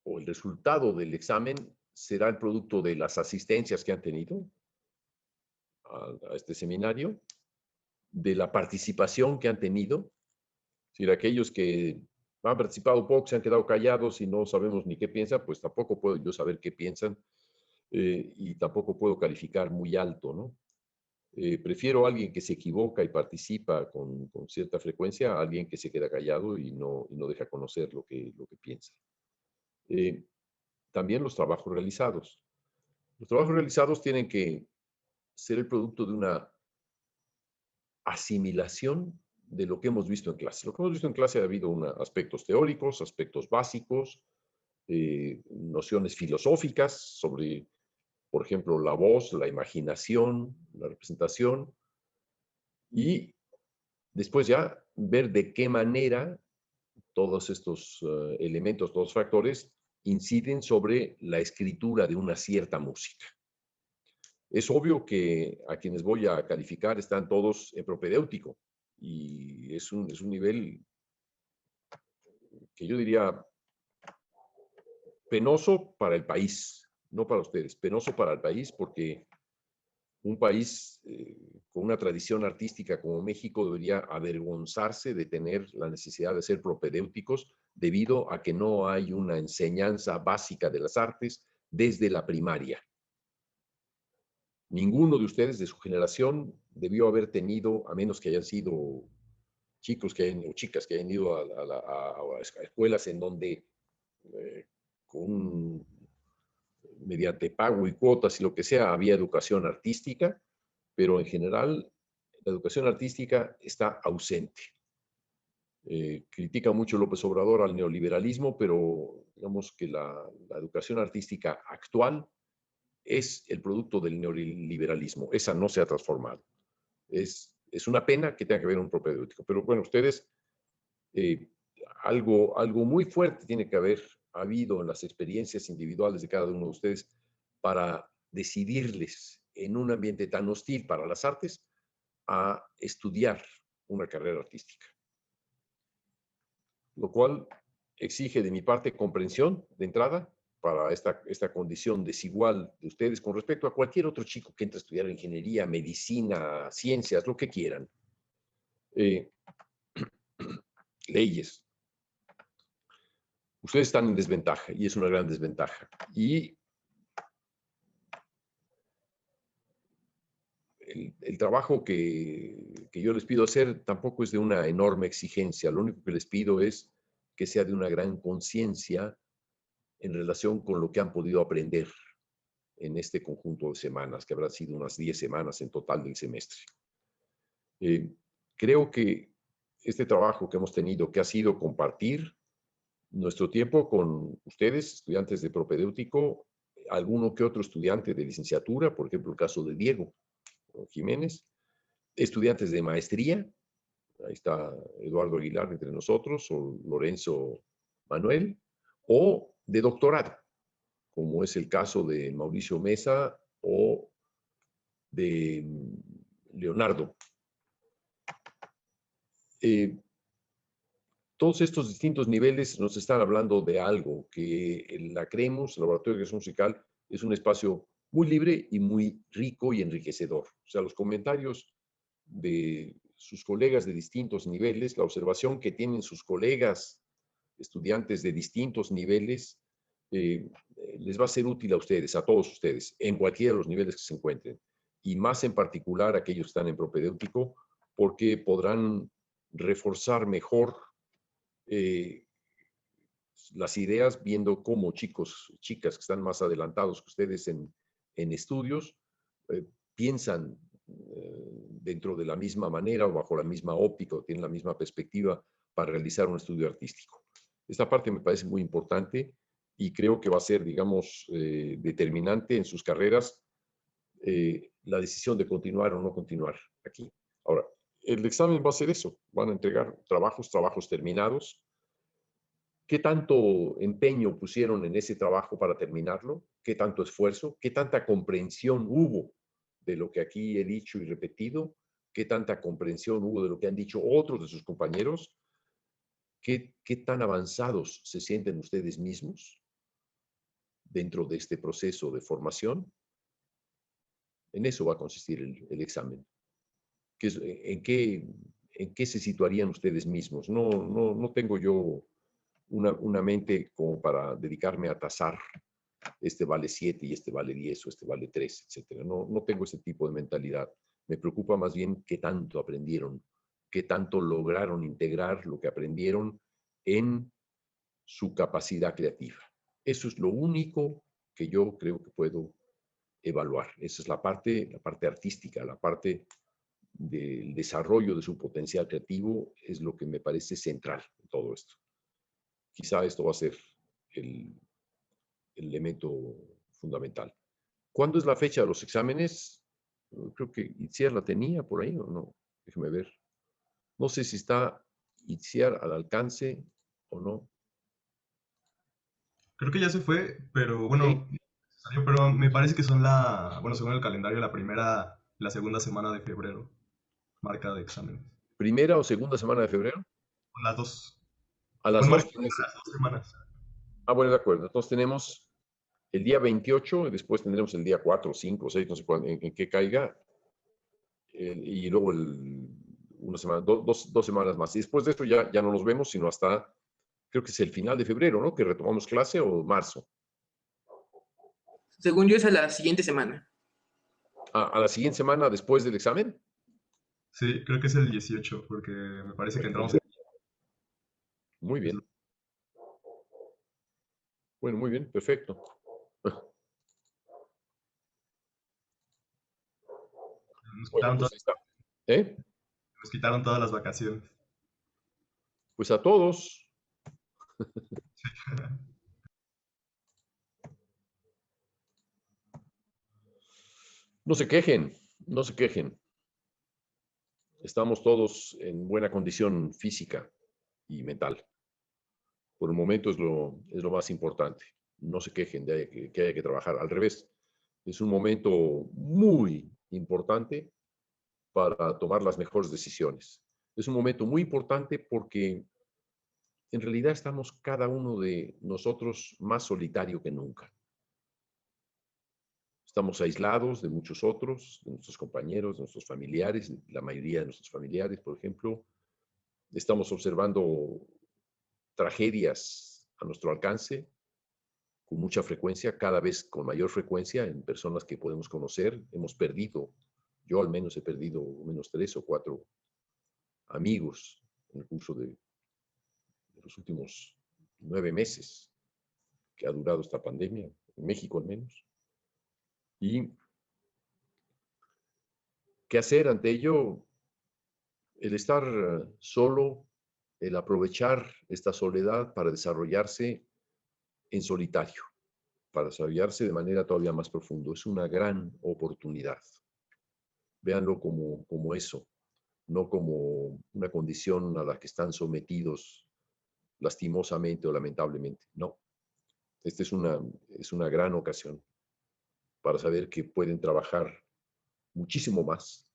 o el resultado del examen será el producto de las asistencias que han tenido a este seminario, de la participación que han tenido, si de aquellos que han participado poco, se han quedado callados y no sabemos ni qué piensan, pues tampoco puedo yo saber qué piensan y tampoco puedo calificar muy alto, ¿no? Prefiero a alguien que se equivoca y participa con cierta frecuencia a alguien que se queda callado y no deja conocer lo que piensa. También los trabajos realizados. Los trabajos realizados tienen que ser el producto de una asimilación de lo que hemos visto en clase. Lo que hemos visto en clase ha habido aspectos teóricos, aspectos básicos, nociones filosóficas sobre, por ejemplo, la voz, la imaginación, la representación, y después ya ver de qué manera todos estos elementos, todos los factores, inciden sobre la escritura de una cierta música. Es obvio que a quienes voy a calificar están todos en propedéutico, y es un nivel que yo diría penoso para el país, no para ustedes, penoso para el país, porque un país con una tradición artística como México debería avergonzarse de tener la necesidad de ser propedéuticos debido a que no hay una enseñanza básica de las artes desde la primaria. Ninguno de ustedes de su generación debió haber tenido, a menos que hayan sido chicos o chicas que hayan ido a escuelas en donde mediante pago y cuotas y lo que sea había educación artística, pero en general la educación artística está ausente. Critica mucho López Obrador al neoliberalismo, pero digamos que la educación artística actual es el producto del neoliberalismo. Esa no se ha transformado. Es una pena que tenga que ver un propedéutico. Pero bueno, ustedes, algo muy fuerte tiene que haber habido en las experiencias individuales de cada uno de ustedes para decidirles en un ambiente tan hostil para las artes a estudiar una carrera artística. Lo cual exige de mi parte comprensión de entrada para esta condición desigual de ustedes con respecto a cualquier otro chico que entre a estudiar ingeniería, medicina, ciencias, lo que quieran. Leyes. Ustedes están en desventaja y es una gran desventaja. Y el trabajo que yo les pido hacer tampoco es de una enorme exigencia. Lo único que les pido es que sea de una gran conciencia en relación con lo que han podido aprender en este conjunto de semanas, que habrá sido unas 10 semanas en total del semestre. Creo que este trabajo que hemos tenido, que ha sido compartir nuestro tiempo con ustedes, estudiantes de propedéutico, alguno que otro estudiante de licenciatura, por ejemplo, el caso de Diego Jiménez, estudiantes de maestría, ahí está Eduardo Aguilar entre nosotros, o Lorenzo Manuel, o de doctorado, como es el caso de Mauricio Mesa o de Leonardo. Todos estos distintos niveles nos están hablando de algo que la CREMUS, el Laboratorio de Creación Musical, es un espacio muy libre y muy rico y enriquecedor. O sea, los comentarios de sus colegas de distintos niveles, la observación que tienen sus colegas estudiantes de distintos niveles, les va a ser útil a ustedes, a todos ustedes, en cualquiera de los niveles que se encuentren, y más en particular aquellos que están en propedéutico, porque podrán reforzar mejor las ideas viendo cómo chicos, chicas que están más adelantados que ustedes en estudios, piensan dentro de la misma manera o bajo la misma óptica o tienen la misma perspectiva para realizar un estudio artístico. Esta parte me parece muy importante y creo que va a ser, digamos, determinante en sus carreras la decisión de continuar o no continuar aquí. Ahora, el examen va a ser eso, van a entregar trabajos terminados. ¿Qué tanto empeño pusieron en ese trabajo para terminarlo? ¿Qué tanto esfuerzo? ¿Qué tanta comprensión hubo de lo que aquí he dicho y repetido? ¿Qué tanta comprensión hubo de lo que han dicho otros de sus compañeros? ¿Qué tan avanzados se sienten ustedes mismos dentro de este proceso de formación? En eso va a consistir el examen. ¿En qué se situarían ustedes mismos? No tengo yo una mente como para dedicarme a tasar este vale 7 y este vale 10 o este vale 3, etc. No tengo ese tipo de mentalidad. Me preocupa más bien qué tanto aprendieron, qué tanto lograron integrar lo que aprendieron en su capacidad creativa. Eso es lo único que yo creo que puedo evaluar. Esa es la parte artística, la parte del desarrollo de su potencial creativo es lo que me parece central en todo esto. Quizá esto va a ser el elemento fundamental. ¿Cuándo es la fecha de los exámenes? Creo que Itziar la tenía por ahí, ¿o no? Déjeme ver. No sé si está Itziar al alcance o no. Creo que ya se fue, pero bueno, salió, pero me parece que son según el calendario, la segunda semana de febrero, marca de exámenes. ¿Primera o segunda semana de febrero? Las dos. A las Bueno, dos. las 2 semanas. Ah, bueno, de acuerdo. Entonces tenemos el día 28 y después tendremos el día 4, 5, 6, no sé en qué caiga. Y luego una semana, dos semanas más. Y después de esto ya no nos vemos, sino hasta, creo que es el final de febrero, ¿no? Que retomamos clase, o marzo. Según yo es a la siguiente semana. ¿A la siguiente semana después del examen? Sí, creo que es el 18, porque me parece que entramos en... Muy bien. Bueno, muy bien, perfecto. Bueno, pues ahí está. Nos quitaron todas las vacaciones. Pues a todos. No se quejen, no se quejen. Estamos todos en buena condición física y mental. Por el momento es lo más importante. No se quejen de que haya que trabajar. Al revés, es un momento muy importante para tomar las mejores decisiones. Es un momento muy importante porque en realidad estamos cada uno de nosotros más solitario que nunca. Estamos aislados de muchos otros, de nuestros compañeros, de nuestros familiares, la mayoría de nuestros familiares, por ejemplo. Estamos observando tragedias a nuestro alcance con mucha frecuencia, cada vez con mayor frecuencia en personas que podemos conocer. Hemos perdido, yo al menos he perdido menos 3 o 4 amigos en el curso de los últimos 9 meses que ha durado esta pandemia, en México al menos. ¿Y qué hacer ante ello? El estar solo, el aprovechar esta soledad para desarrollarse en solitario, para desarrollarse de manera todavía más profunda. Es una gran oportunidad. Véanlo como eso, no como una condición a la que están sometidos lastimosamente o lamentablemente. No. Esta es una gran ocasión para saber que pueden trabajar muchísimo más,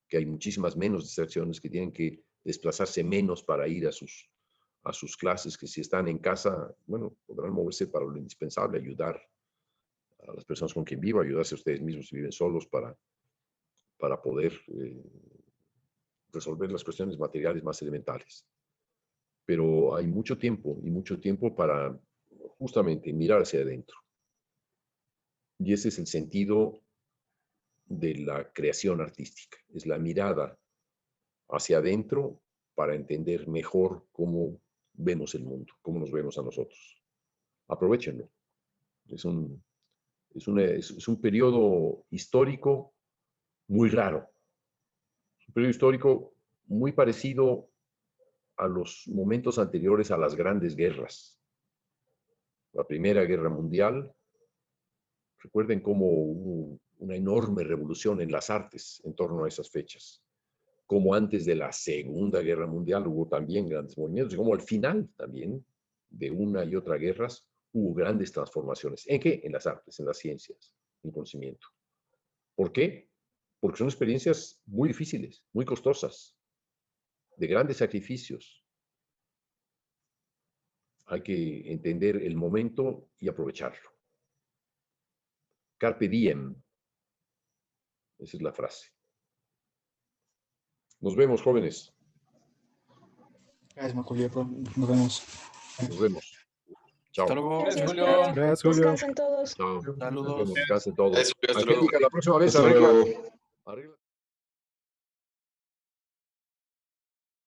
que hay muchísimas menos distracciones, que tienen que desplazarse menos para ir a sus clases, que si están en casa, bueno, podrán moverse para lo indispensable, ayudar a las personas con quien vivan, ayudarse a ustedes mismos si viven solos para poder resolver las cuestiones materiales más elementales. Pero hay mucho tiempo para justamente mirar hacia adentro. Y ese es el sentido de la creación artística, es la mirada hacia adentro para entender mejor cómo vemos el mundo, cómo nos vemos a nosotros. Aprovéchenlo. Es un periodo histórico muy raro, un periodo histórico muy parecido a los momentos anteriores a las grandes guerras. La Primera Guerra Mundial, recuerden cómo hubo una enorme revolución en las artes en torno a esas fechas. Como antes de la Segunda Guerra Mundial hubo también grandes movimientos, y como al final también de una y otra guerras hubo grandes transformaciones. ¿En qué? En las artes, en las ciencias, en el conocimiento. ¿Por qué? Porque son experiencias muy difíciles, muy costosas, de grandes sacrificios. Hay que entender el momento y aprovecharlo. Carpe diem. Esa es la frase. Nos vemos, jóvenes. Gracias, Julio. Nos vemos. Nos vemos. Chao. Hasta luego. Gracias, Julio. Gracias, Julio. Descansen todos. Chao. Saludos. Nos vemos. Descansen todos. Hasta luego. Angélica, la próxima vez Hasta luego. arregla